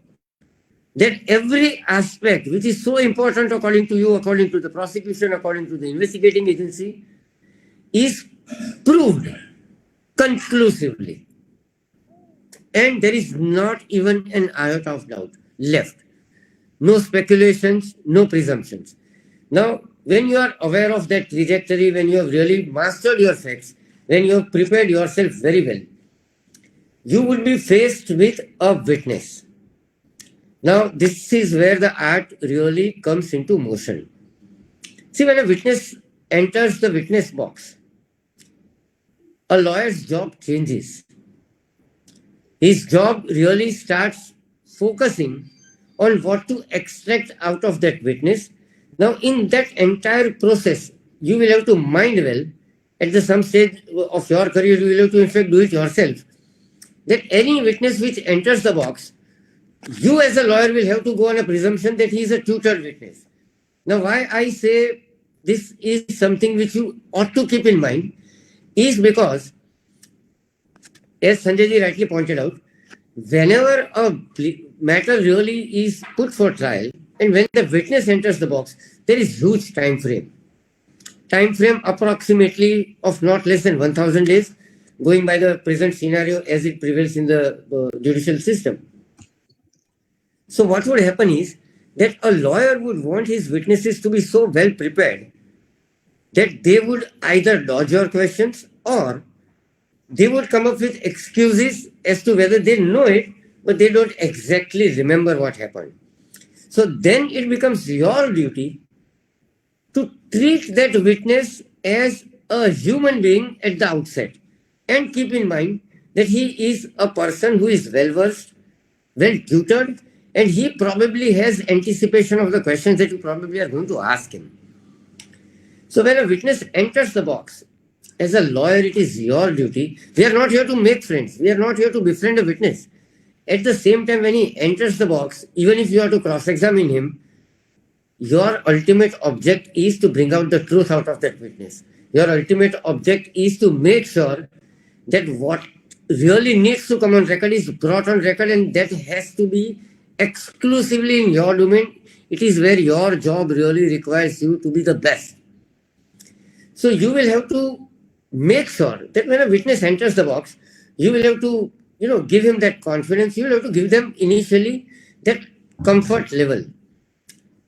that every aspect which is so important according to you, according to the prosecution, according to the investigating agency, is proved conclusively. And there is not even an iota of doubt left. No speculations, no presumptions. Now, when you are aware of that trajectory, when you have really mastered your facts, when you have prepared yourself very well, you would be faced with a witness. Now, this is where the art really comes into motion. See, when a witness enters the witness box, a lawyer's job changes. His job really starts focusing on what to extract out of that witness. Now, in that entire process, you will have to mind well, at some stage of your career, you will have to in fact do it yourself, that any witness which enters the box, you as a lawyer will have to go on a presumption that he is a tutored witness. Now, why I say this is something which you ought to keep in mind is because, as Sanjay ji rightly pointed out, whenever a matter really is put for trial and when the witness enters the box, there is huge time frame. Time frame approximately of not less than 1,000 days, going by the present scenario as it prevails in the judicial system. So what would happen is that a lawyer would want his witnesses to be so well prepared that they would either dodge your questions or they would come up with excuses as to whether they know it, but they don't exactly remember what happened. So then it becomes your duty to treat that witness as a human being at the outset and keep in mind that he is a person who is well-versed, well-tutored, and he probably has anticipation of the questions that you probably are going to ask him. So when a witness enters the box, as a lawyer, it is your duty. We are not here to make friends. We are not here to befriend a witness. At the same time, when he enters the box, even if you are to cross-examine him, your ultimate object is to bring out the truth out of that witness. Your ultimate object is to make sure that what really needs to come on record is brought on record, and that has to be exclusively in your domain. It is where your job really requires you to be the best. So you will have to make sure that when a witness enters the box, you will have to, give him that confidence. You will have to give them initially that comfort level.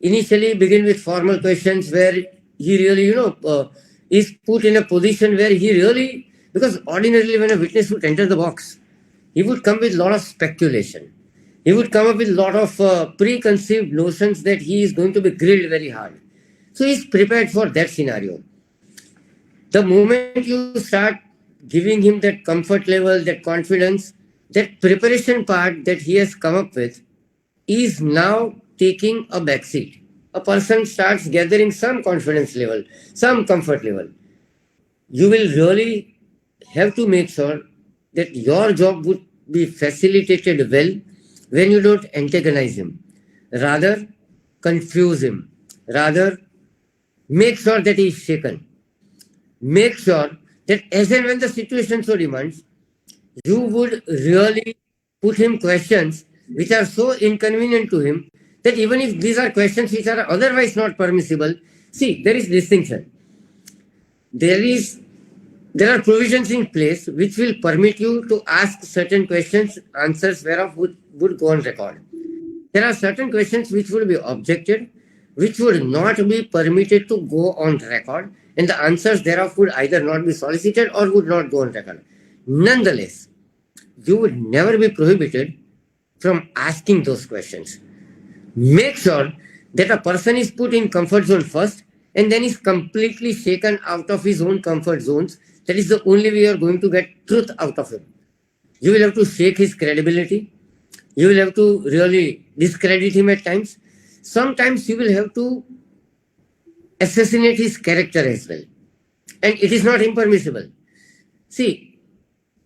Initially begin with formal questions where he really, is put in a position where he really, because ordinarily when a witness would enter the box, he would come with a lot of speculation. He would come up with a lot of preconceived notions that he is going to be grilled very hard. So he's prepared for that scenario. The moment you start giving him that comfort level, that confidence, that preparation part that he has come up with is now taking a backseat. A person starts gathering some confidence level, some comfort level. You will really have to make sure that your job would be facilitated well when you don't antagonize him. Rather, confuse him. Rather, make sure that he is shaken. Make sure that as and when the situation so demands, you would really put him questions which are so inconvenient to him that even if these are questions which are otherwise not permissible, see, there is distinction. There is there are provisions in place which will permit you to ask certain questions, answers whereof would go on record. There are certain questions which will be objected, which would not be permitted to go on record, and the answers thereof would either not be solicited or would not go on record. Nonetheless, you would never be prohibited from asking those questions. Make sure that a person is put in comfort zone first and then is completely shaken out of his own comfort zones. That is the only way you are going to get truth out of him. You will have to shake his credibility. You will have to really discredit him at times. Sometimes you will have to assassinate his character as well. And it is not impermissible. See,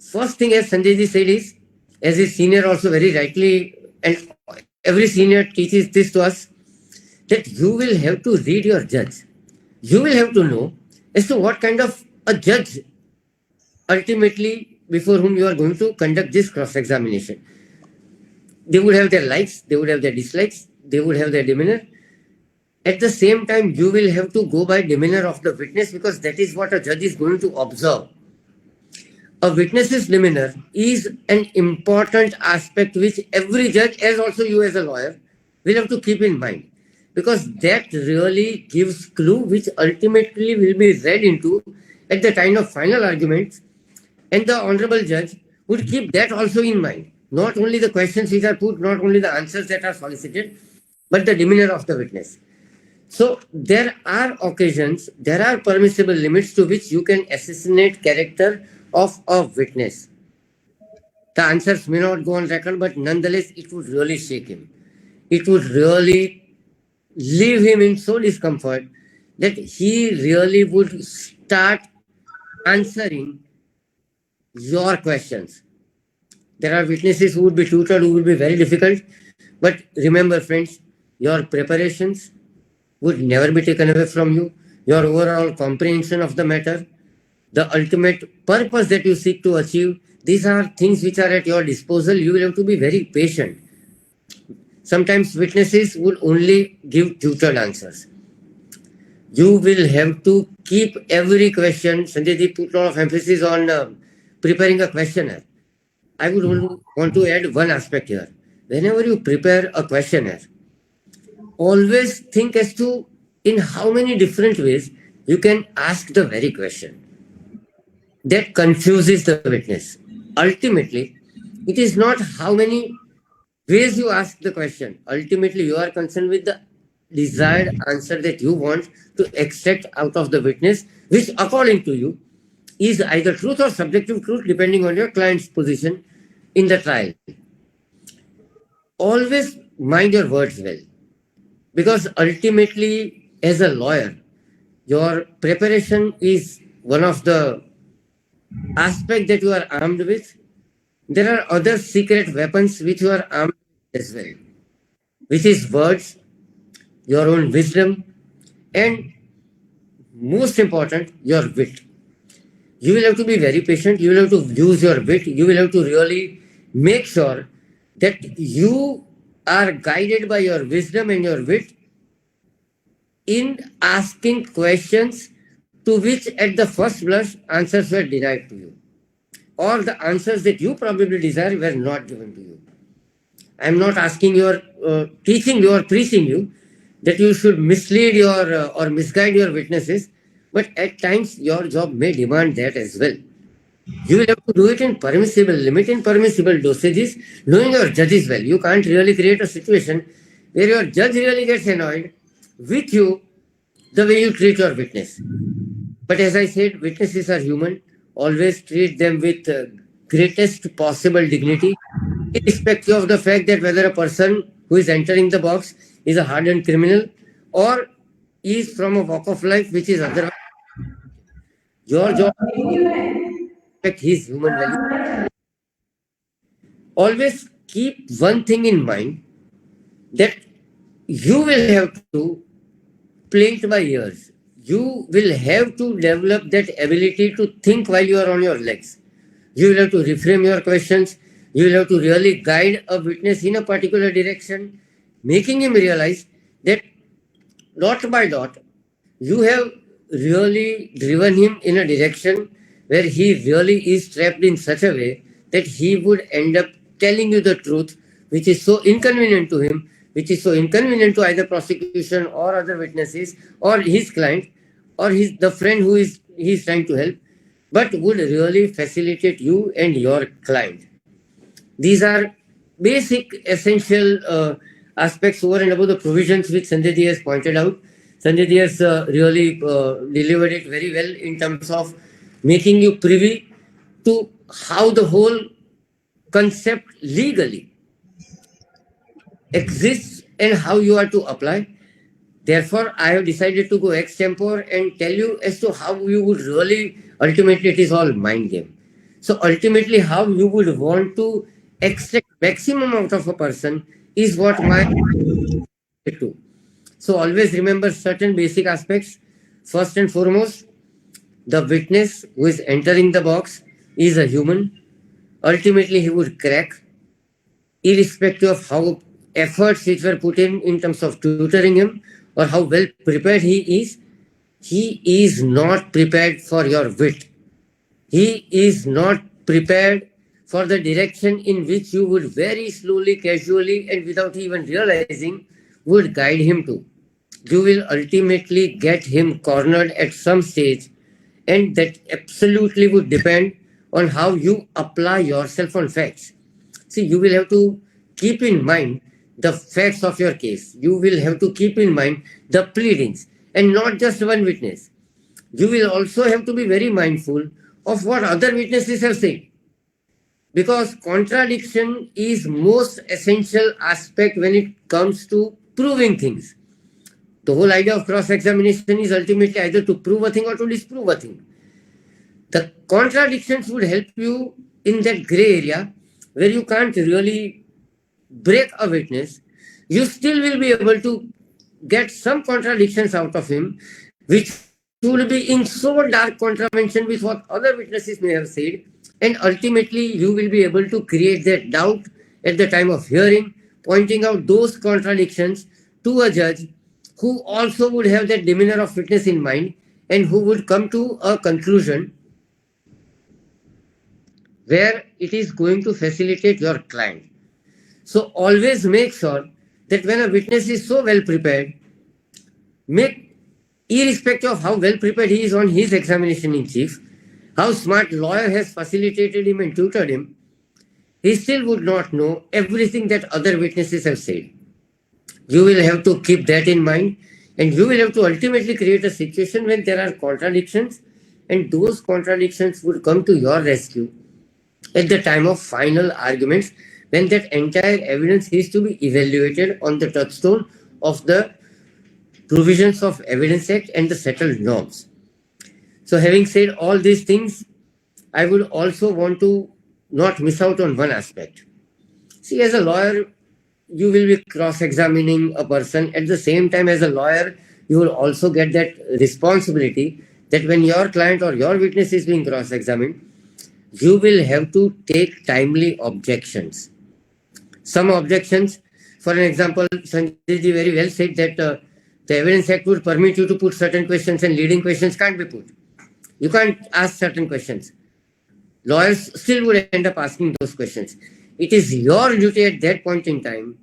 first thing, as Sanjay ji said, is, as his senior also very rightly, and every senior teaches this to us, that you will have to read your judge. You will have to know as to what kind of a judge ultimately before whom you are going to conduct this cross-examination. They would have their likes, they would have their dislikes, they would have their demeanor. At the same time, you will have to go by demeanor of the witness, because that is what a judge is going to observe. A witness's demeanor is an important aspect which every judge, as also you as a lawyer, will have to keep in mind, because that really gives clue which ultimately will be read into at the time of final arguments, and the honorable judge would keep that also in mind. Not only the questions which are put, not only the answers that are solicited, but the demeanor of the witness. So there are occasions, there are permissible limits to which you can assassinate character of a witness. The answers may not go on record, but nonetheless, it would really shake him. It would really leave him in so discomfort that he really would start answering your questions. There are witnesses who would be tutored, who would be very difficult. But remember, friends, your preparations would never be taken away from you. Your overall comprehension of the matter, the ultimate purpose that you seek to achieve, these are things which are at your disposal. You will have to be very patient. Sometimes witnesses would only give tutored answers. You will have to keep every question. Sanjay ji put a lot of emphasis on preparing a questionnaire. I would want to add one aspect here. Whenever you prepare a questionnaire, always think as to in how many different ways you can ask the very question. That confuses the witness. Ultimately, it is not how many ways you ask the question. Ultimately, you are concerned with the desired answer that you want to extract out of the witness, which according to you is either truth or subjective truth, depending on your client's position in the trial. Always mind your words well, because ultimately, as a lawyer, your preparation is one of the aspects that you are armed with. There are other secret weapons which you are armed with as well, which is words, your own wisdom, and most important, your wit. You will have to be very patient. You will have to use your wit. You will have to really make sure that you are guided by your wisdom and your wit in asking questions to which at the first blush answers were denied to you, or the answers that you probably desire were not given to you. I am not asking you or teaching you or preaching you that you should mislead your or misguide your witnesses, but at times your job may demand that as well. You will have to do it in permissible limit, in permissible dosages, knowing your judges well. You can't really create a situation where your judge really gets annoyed with you the way you treat your witness. But as I said, witnesses are human. Always treat them with greatest possible dignity, irrespective of the fact that whether a person who is entering the box is a hardened criminal or is from a walk of life which is otherwise. Your job is to respect his human value. Always keep one thing in mind, that you will have to play it by ears. You will have to develop that ability to think while you are on your legs. You will have to reframe your questions. You will have to really guide a witness in a particular direction, making him realize that dot by dot, you have really driven him in a direction where he really is trapped in such a way that he would end up telling you the truth, which is so inconvenient to him, which is so inconvenient to either prosecution or other witnesses or his client or the friend who he is trying to help, but would really facilitate you and your client. These are basic, essential aspects over and above the provisions which Sanjay Ji has pointed out. Sanjay Ji has really delivered it very well in terms of making you privy to how the whole concept legally exists and how you are to apply. Therefore, I have decided to go extempore and tell you as to how you would really, ultimately it is all mind game. So ultimately how you would want to extract maximum out of a person is what my to. So always remember certain basic aspects. First and foremost, the witness who is entering the box is a human. Ultimately, he would crack, irrespective of how efforts which were put in terms of tutoring him or how well prepared he is not prepared for your wit. He is not prepared for the direction in which you would very slowly, casually, and without even realizing, would guide him to. You will ultimately get him cornered at some stage, and that absolutely would depend on how you apply yourself on facts. See, you will have to keep in mind the facts of your case. You will have to keep in mind the pleadings, and not just one witness. You will also have to be very mindful of what other witnesses have said, because contradiction is most essential aspect when it comes to proving things. The whole idea of cross-examination is ultimately either to prove a thing or to disprove a thing. The contradictions would help you in that gray area where you can't really break a witness. You still will be able to get some contradictions out of him, which will be in so dark contravention with what other witnesses may have said, and ultimately you will be able to create that doubt at the time of hearing, pointing out those contradictions to a judge who also would have that demeanor of witness in mind and who would come to a conclusion where it is going to facilitate your client. So always make sure that when a witness is so well prepared, irrespective of how well prepared he is on his examination in chief, how smart lawyer has facilitated him and tutored him, he still would not know everything that other witnesses have said. You will have to keep that in mind, and you will have to ultimately create a situation when there are contradictions, and those contradictions would come to your rescue at the time of final arguments, when that entire evidence is to be evaluated on the touchstone of the provisions of Evidence Act and the settled norms. So having said all these things, I would also want to not miss out on one aspect. See, as a lawyer, you will be cross-examining a person. At the same time, as a lawyer, you will also get that responsibility that when your client or your witness is being cross-examined, you will have to take timely objections. Some objections, for an example, Sanjay Ji very well said that the Evidence Act would permit you to put certain questions and leading questions can't be put. You can't ask certain questions. Lawyers still would end up asking those questions. It is your duty at that point in time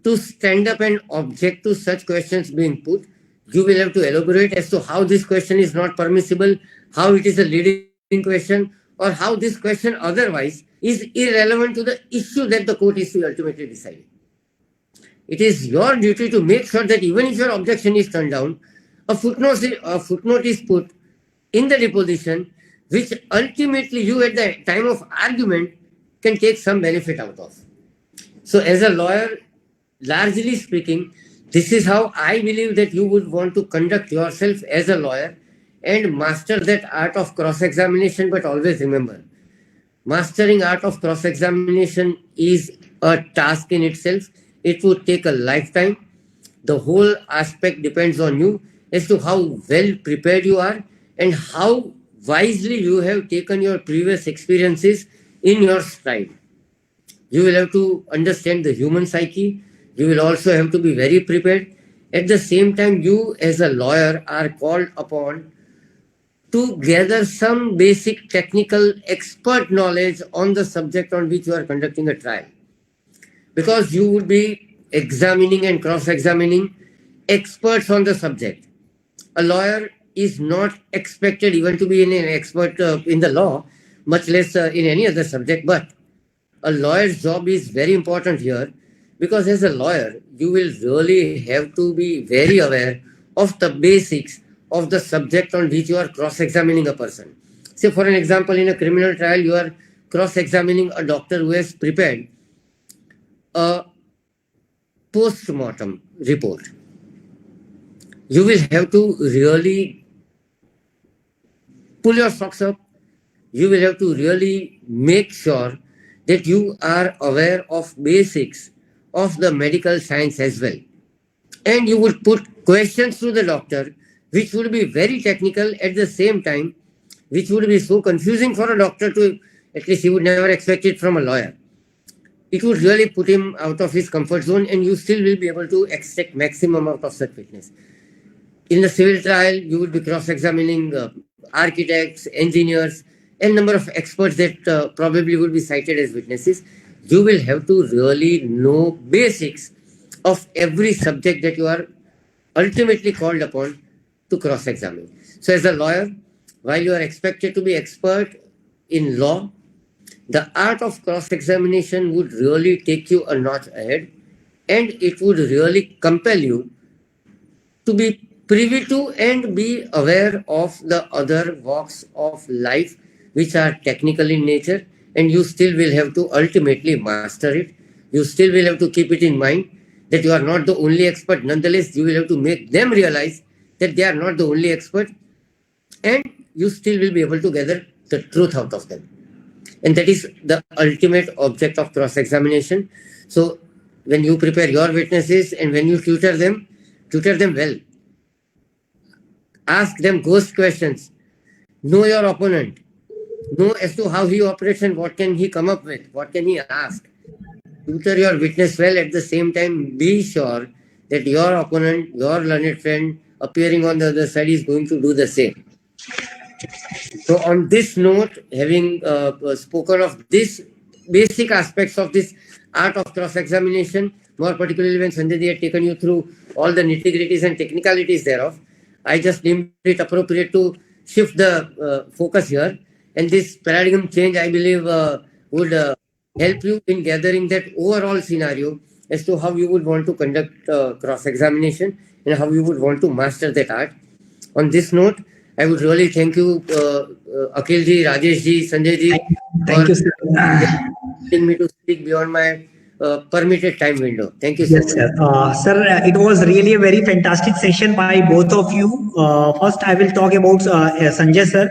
to stand up and object to such questions being put. You will have to elaborate as to how this question is not permissible, how it is a leading question, or how this question otherwise is irrelevant to the issue that the court is to ultimately decide. It is your duty to make sure that even if your objection is turned down, a footnote is put in the deposition, which ultimately you at the time of argument can take some benefit out of. So as a lawyer, largely speaking, this is how I believe that you would want to conduct yourself as a lawyer and master that art of cross-examination. But always remember, mastering art of cross-examination is a task in itself. It would take a lifetime. The whole aspect depends on you as to how well prepared you are and how wisely you have taken your previous experiences in your stride. You will have to understand the human psyche. You will also have to be very prepared. At the same time, you as a lawyer are called upon to gather some basic technical expert knowledge on the subject on which you are conducting a trial. Because you would be examining and cross-examining experts on the subject. A lawyer is not expected even to be an expert in the law, much less in any other subject, but a lawyer's job is very important here, because as a lawyer, you will really have to be very aware of the basics of the subject on which you are cross-examining a person. Say, for an example, in a criminal trial, you are cross-examining a doctor who has prepared a post-mortem report. You will have to really pull your socks up. You will have to really make sure that you are aware of basics of the medical science as well. And you would put questions to the doctor which would be very technical, at the same time which would be so confusing for a doctor to, at least he would never expect it from a lawyer. It would really put him out of his comfort zone, and you still will be able to extract maximum out of such witness. In the civil trial, you would be cross-examining architects, engineers, and number of experts that probably would be cited as witnesses. You will have to really know basics of every subject that you are ultimately called upon to cross-examine. So as a lawyer, while you are expected to be expert in law, the art of cross-examination would really take you a notch ahead, and it would really compel you to be privy to and be aware of the other walks of life which are technical in nature, and you still will have to ultimately master it. You still will have to keep it in mind that you are not the only expert. Nonetheless, you will have to make them realize that they are not the only expert, and you still will be able to gather the truth out of them. And that is the ultimate object of cross-examination. So when you prepare your witnesses and when you tutor them well. Ask them ghost questions. Know your opponent. Know as to how he operates and what can he come up with, what can he ask. Tutor your witness well. At the same time, be sure that your opponent, your learned friend appearing on the other side is going to do the same. So on this note, having spoken of this basic aspects of this art of cross-examination, more particularly when Sanjay ji had taken you through all the nitty-gritties and technicalities thereof, I just deemed it appropriate to shift the focus here. And this paradigm change, I believe, would help you in gathering that overall scenario as to how you would want to conduct cross-examination and how you would want to master that art. On this note, I would really thank you, Akhil ji, Rajesh ji, Sanjay ji. Thank you, sir. Asking me to speak beyond my permitted time window. Thank you, sir. Yes, sir. Sir, it was really a very fantastic session by both of you. First, I will talk about Sanjay, sir.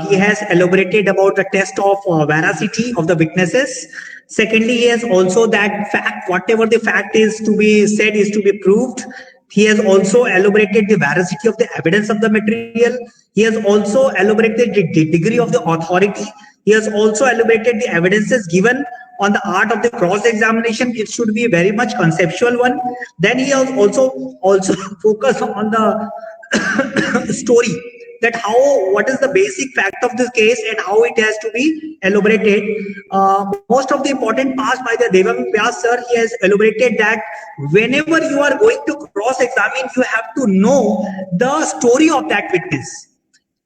He has elaborated about the test of veracity of the witnesses. Secondly, he has also that fact, whatever the fact is to be said is to be proved. He has also elaborated the veracity of the evidence of the material. He has also elaborated the degree of the authority. He has also elaborated the evidences given on the art of the cross-examination. It should be a very much conceptual one. Then he has also focused on the story, that what is the basic fact of this case and how it has to be elaborated. Most of the important parts by the Devang Vyas sir, he has elaborated that whenever you are going to cross-examine, you have to know the story of that witness.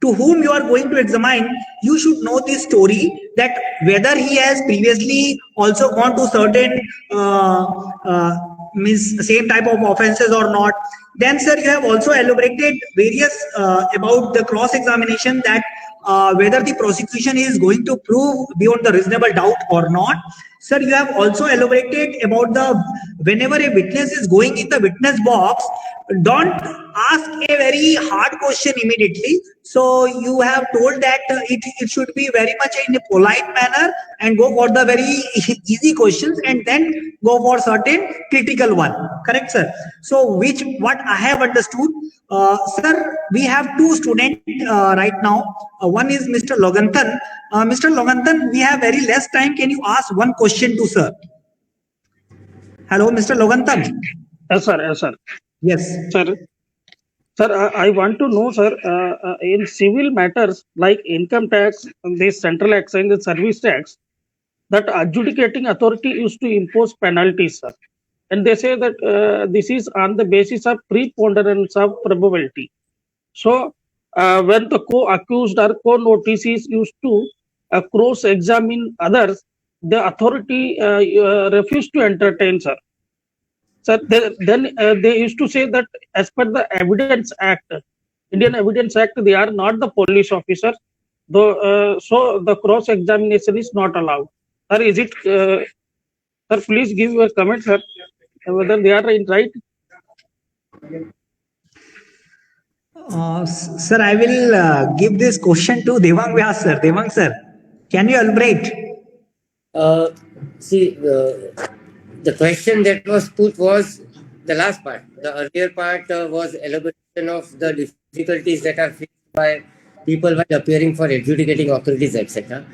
To whom you are going to examine, you should know this story, that whether he has previously also gone to certain same type of offenses or not. Then, sir, you have also elaborated various about the cross-examination, that whether the prosecution is going to prove beyond the reasonable doubt or not. Sir, you have also elaborated about whenever a witness is going in the witness box, don't ask a very hard question immediately. So you have told that it should be very much in a polite manner and go for the very easy questions and then go for certain critical one. Correct, sir? So what I have understood, sir, we have two students right now. One is Mr. Loganthan. Mr. Loganathan, we have very less time. Can you ask one question to sir? Hello, Mr. Loganathan. Yes, sir. Yes, sir. Yes. Sir, I want to know, sir, in civil matters like income tax, this central excise and service tax, that adjudicating authority used to impose penalties, sir. And they say that this is on the basis of preponderance of probability. So, when the co-accused or co-notice is used to cross-examine others, the authority refused to entertain, sir. Sir, then they used to say that as per the Evidence Act, Indian Evidence Act, they are not the police officers, though, so the cross-examination is not allowed. Sir, is it, sir, please give your comment, sir, whether they are right. Sir, I will give this question to Devang Vyas, sir. Devang, sir, can you elaborate? See, the question that was put was the last part. The earlier part was elaboration of the difficulties that are faced by people while appearing for adjudicating authorities, etc.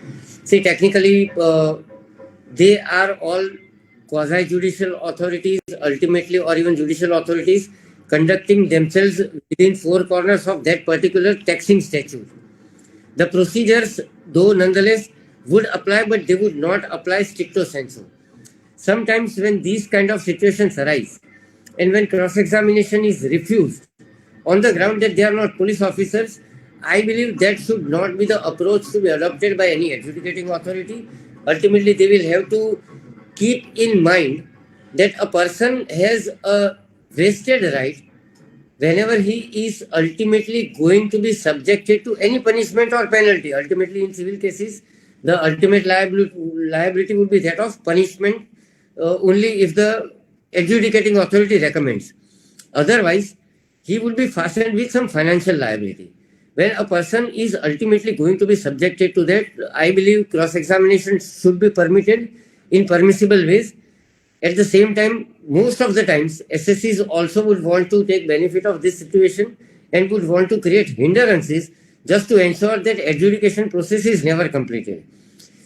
See, technically, they are all quasi-judicial authorities, ultimately, or even judicial authorities, conducting themselves within four corners of that particular taxing statute. The procedures, though nonetheless, would apply, but they would not apply stricto sensu. Sometimes when these kind of situations arise, and when cross-examination is refused on the ground that they are not police officers, I believe that should not be the approach to be adopted by any adjudicating authority. Ultimately, they will have to keep in mind that a person has a vested right whenever he is ultimately going to be subjected to any punishment or penalty. Ultimately, in civil cases, the ultimate liability would be that of punishment only if the adjudicating authority recommends. Otherwise, he would be fastened with some financial liability. When a person is ultimately going to be subjected to that, I believe cross-examination should be permitted in permissible ways. At the same time, most of the times, SSCs also would want to take benefit of this situation and would want to create hindrances just to ensure that adjudication process is never completed.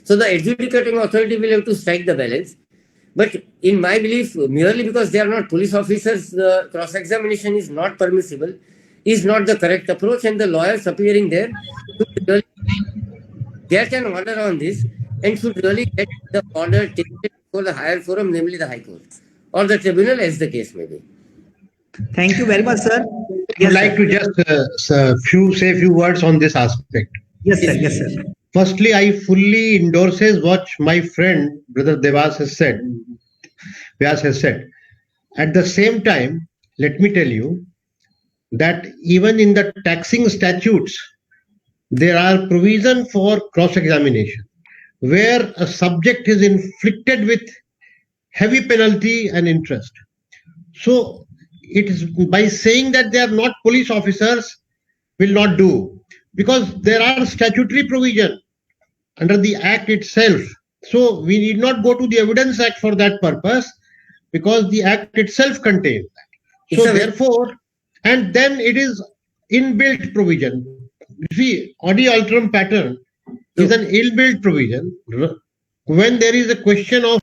So the adjudicating authority will have to strike the balance. But in my belief, merely because they are not police officers, the cross-examination is not permissible, is not the correct approach, and the lawyers appearing there should really get an order on this and should really get the order taken for the higher forum, namely the High Court or the tribunal, as the case may be. Thank you very much, sir. I would like to just say a few words on this aspect. Yes, sir. Yes, sir. Firstly, I fully endorses what my friend, Brother Vyas has said. At the same time, let me tell you that even in the taxing statutes, there are provision for cross-examination, where a subject is inflicted with heavy penalty and interest. So it is by saying that they are not police officers will not do, because there are statutory provision under the Act itself. So we need not go to the Evidence Act for that purpose, because the Act itself contains that. So therefore, and then it is inbuilt provision. You see, Audi alterum pattern is an inbuilt provision. When there is a question of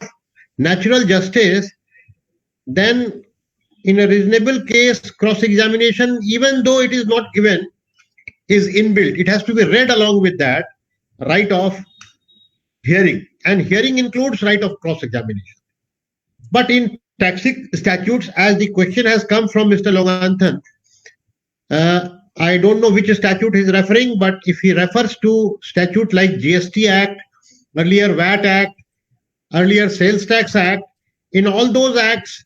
natural justice, then in a reasonable case, cross-examination, even though it is not given, is inbuilt. It has to be read along with that right of hearing, and hearing includes right of cross-examination. But in taxing statutes, as the question has come from Mr. Loganathan, I don't know which statute he's referring, but if he refers to statute like GST Act, earlier VAT Act, earlier Sales Tax Act, in all those acts,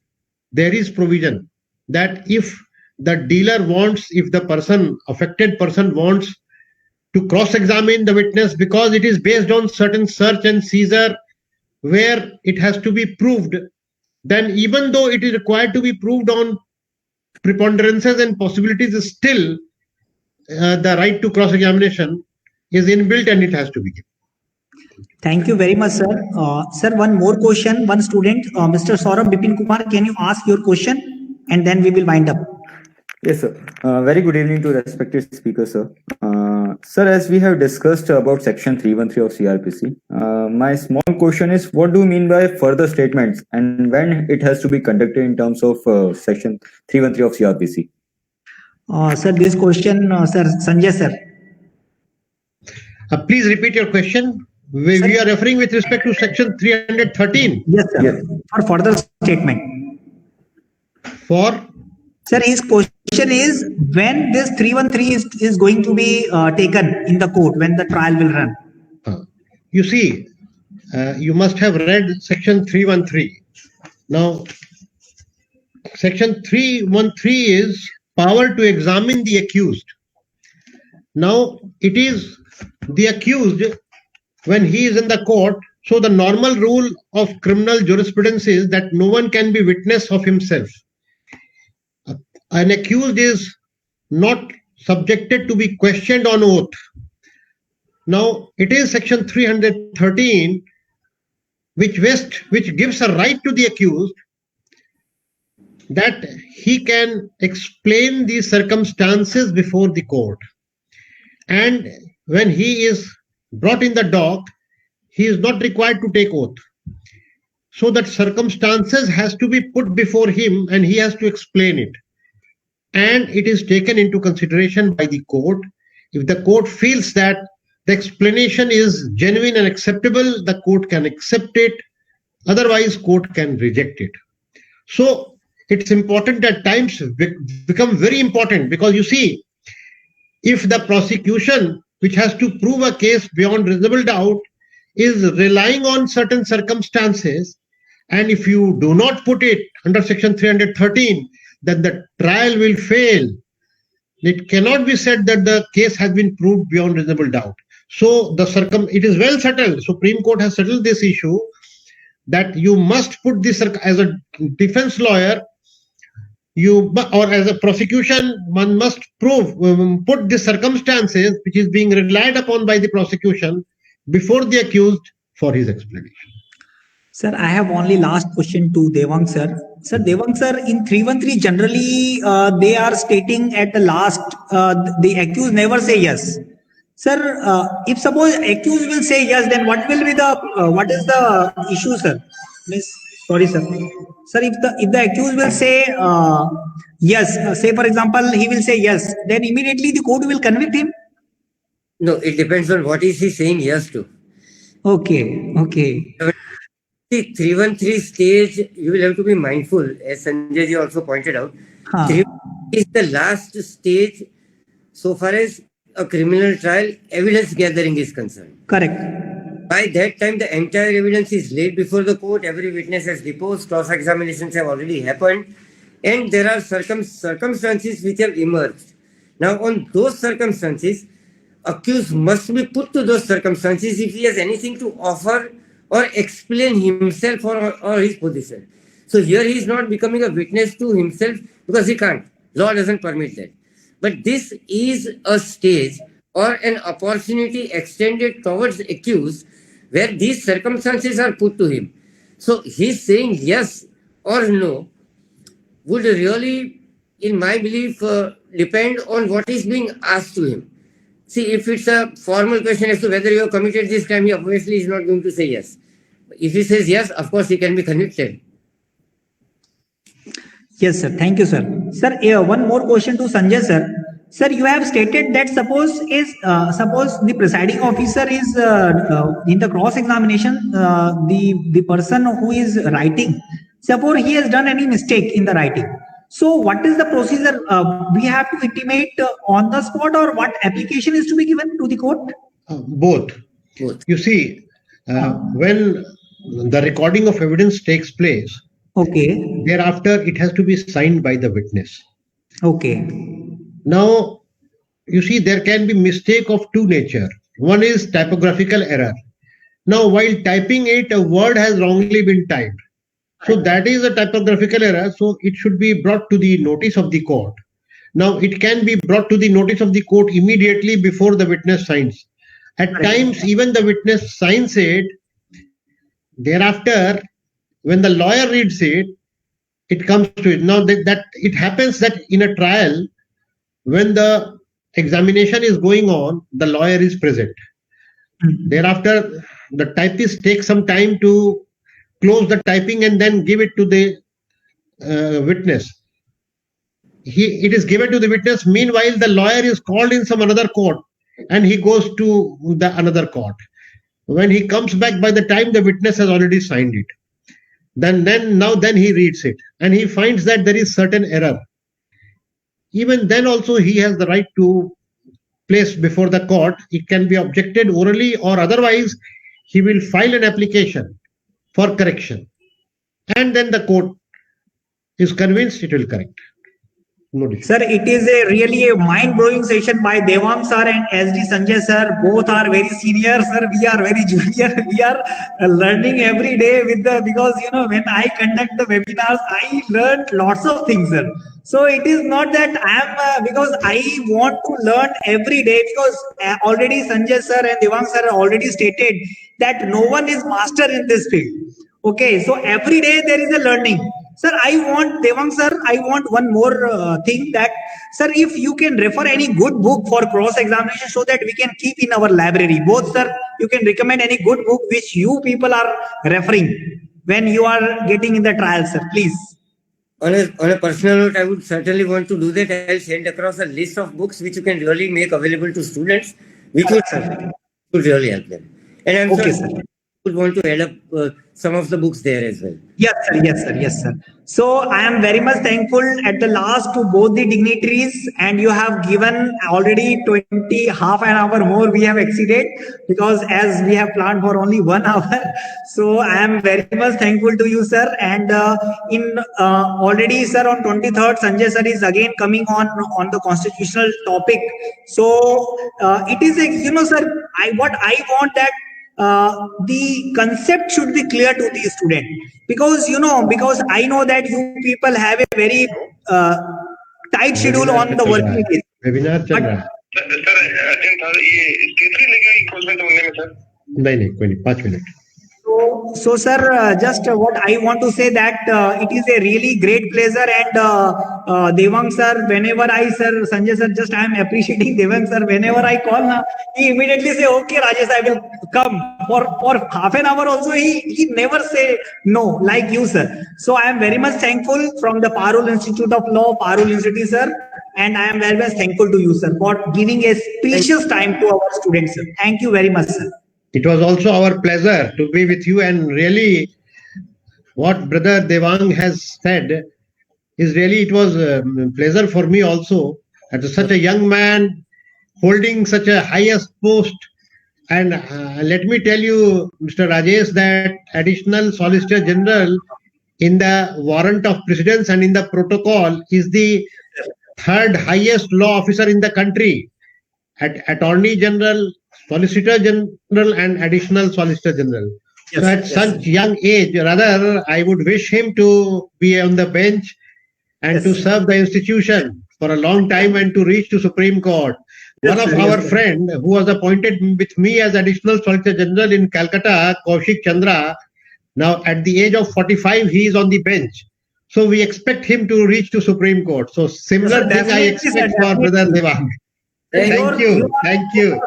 there is provision that if the dealer wants, if the affected person wants to cross-examine the witness because it is based on certain search and seizure where it has to be proved, then even though it is required to be proved on preponderances and possibilities, still the right to cross-examination is inbuilt and it has to be given. Thank you very much, sir. Sir, one more question. One student, Mr. Saurabh Bipin Kumar, can you ask your question and then we will wind up? Yes, sir. Very good evening to respected speaker, sir. Sir, as we have discussed about Section 313 of CRPC, my small question is, what do you mean by further statements and when it has to be conducted in terms of Section 313 of CRPC? Sir, this question, sir, Sanjay sir. Please repeat your question. We are referring with respect to Section 313. Yes, sir. Yes. For further statement. For Sir, his question is when this 313 is going to be taken in the court, when the trial will run. you see, you must have read Section 313. Now, Section 313 is power to examine the accused. Now, it is the accused when he is in the court. So the normal rule of criminal jurisprudence is that no one can be witness of himself. An accused is not subjected to be questioned on oath. Now, it is Section 313 which gives a right to the accused that he can explain the circumstances before the court. And when he is brought in the dock, he is not required to take oath. So that circumstances has to be put before him and he has to explain it. And it is taken into consideration by the court. If the court feels that the explanation is genuine and acceptable, the court can accept it. Otherwise, court can reject it. So it's important at times, become very important, because you see, if the prosecution, which has to prove a case beyond reasonable doubt, is relying on certain circumstances, and if you do not put it under Section 313, then the trial will fail. It cannot be said that the case has been proved beyond reasonable doubt. So it is well settled. Supreme Court has settled this issue that you must put this as a defense lawyer. Or as a prosecution, one must put the circumstances which is being relied upon by the prosecution before the accused for his explanation. Sir, I have only last question to Devang sir. Sir, Devang sir, in 313 generally they are stating at the last, the accused never say yes. Sir, if suppose accused will say yes, then what will be the what is the issue, sir? Please, sorry, sir. Sir, if the accused will say yes, say for example he will say yes, then immediately the court will convict him. No, it depends on what is he saying yes to. Okay. The 313 stage, you will have to be mindful, as Sanjay ji also pointed out. 313 is the last stage so far as a criminal trial evidence gathering is concerned. Correct. By that time, the entire evidence is laid before the court. Every witness has deposed. Cross-examinations have already happened. And there are circumstances which have emerged. Now, on those circumstances, accused must be put to those circumstances if he has anything to offer or explain himself or his position. So here he is not becoming a witness to himself because he can't. Law doesn't permit that. But this is a stage or an opportunity extended towards the accused where these circumstances are put to him. So his saying yes or no would really, in my belief, depend on what is being asked to him. See, if it's a formal question as to whether you have committed this crime, he obviously is not going to say yes. If he says yes, of course he can be convicted. Yes, sir. Thank you, sir. Sir, one more question to Sanjay, sir. Sir, you have stated that suppose the presiding officer is in the cross examination, the person who is writing, suppose he has done any mistake in the writing. So what is the procedure? We have to intimate on the spot, or what application is to be given to the court? Both. You see, when the recording of evidence takes place, okay, thereafter it has to be signed by the witness. Okay. Now, you see, there can be mistake of two nature. One is typographical error. Now, while typing it, a word has wrongly been typed. So that is a typographical error. So it should be brought to the notice of the court. Now, it can be brought to the notice of the court immediately before the witness signs. At times, even the witness signs it. Thereafter, when the lawyer reads it, it comes to it. Now, that it happens that in a trial, when the examination is going on, the lawyer is present. Thereafter, the typist takes some time to close the typing and then give it to the witness. It is given to the witness. Meanwhile, the lawyer is called in some another court and he goes to the another court. When he comes back, by the time the witness has already signed it, then he reads it and he finds that there is certain error. Even then also he has the right to place before the court. It can be objected orally or otherwise he will file an application for correction. And then the court is convinced it will correct. No difference. Sir, it is really a mind-blowing session by Devang sir and SD Sanjay sir. Both are very senior, sir. We are very junior. We are learning every day because when I conduct the webinars, I learn lots of things, sir. So it is not that I am because I want to learn every day, because already Sanjay sir and Devang sir already stated that no one is master in this field. Okay, so every day there is a learning. Sir, Devang sir, I want one more thing that, sir, if you can refer any good book for cross-examination so that we can keep in our library. Both, sir, you can recommend any good book which you people are referring when you are getting in the trial, sir, please. On a personal note, I would certainly want to do that. I'll send across a list of books which you can really make available to students, which would really help them. And I'm Okay, sure sir. would want to add up some of the books there as well. Yes, sir. Yes, sir. Yes, sir. So I am very much thankful at the last to both the dignitaries, and you have given already half an hour more we have exceeded, because as we have planned for only 1 hour. So I am very much thankful to you, sir. And already, sir, on 23rd, Sanjay sir is again coming on the constitutional topic. So it is sir, what I want that the concept should be clear to the student, because I know that you people have a very tight schedule on the working days. Webinar चल रहा है. Sir attend था ये कितनी लगेगी question बनने में sir? नहीं कोई नहीं 5 minute. So sir, just what I want to say that it is a really great pleasure, and Devang sir, whenever Sanjay sir, just I am appreciating Devang sir, whenever I call now, he immediately say, okay Rajesh, I will come. For half an hour also, he never say no, like you, sir. So I am very much thankful from the Parul Institute of Law, Parul Institute, sir, and I am very much thankful to you, sir, for giving a precious time to our students, sir. Thank you very much, sir. It was also our pleasure to be with you, and really what Brother Devang has said is really, it was a pleasure for me also, as such a young man holding such a highest post. And let me tell you, Mr. Rajesh, that Additional Solicitor General in the warrant of precedence and in the protocol is the third highest law officer in the country. Attorney General, Solicitor General and Additional Solicitor General. Yes, So at such young age, rather, I would wish him to be on the bench and to serve the institution for a long time and to reach to Supreme Court. One of our friend who was appointed with me as Additional Solicitor General in Calcutta, Kaushik Chandra, now at the age of 45, he is on the bench. So we expect him to reach to Supreme Court. So similar thing I expect for Brother Devang. Thank you. Senior,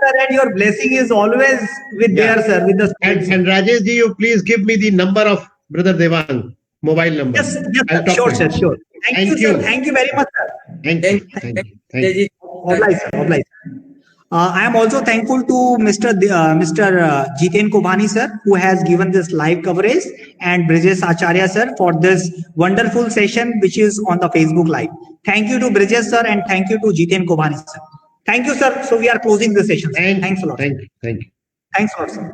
sir, and your blessing is always with there, sir, with the students. And Rajesh ji, you please give me the number of Brother Devang, mobile number. Yes, I'll talk sure, to sir, him. sure. Thank you, sir. Thank you very much, sir. Thank you. Thank you. Obliged, sir. Obliged. I am also thankful to Mr. Jiten Kobani, sir, who has given this live coverage, and Brijesh Acharya, sir, for this wonderful session which is on the Facebook Live. Thank you to Brijesh, sir, and thank you to Jiten Kobani, sir. Thank you, sir. So we are closing the session. Sir. Thanks a lot. Thank you. Thanks a lot, sir.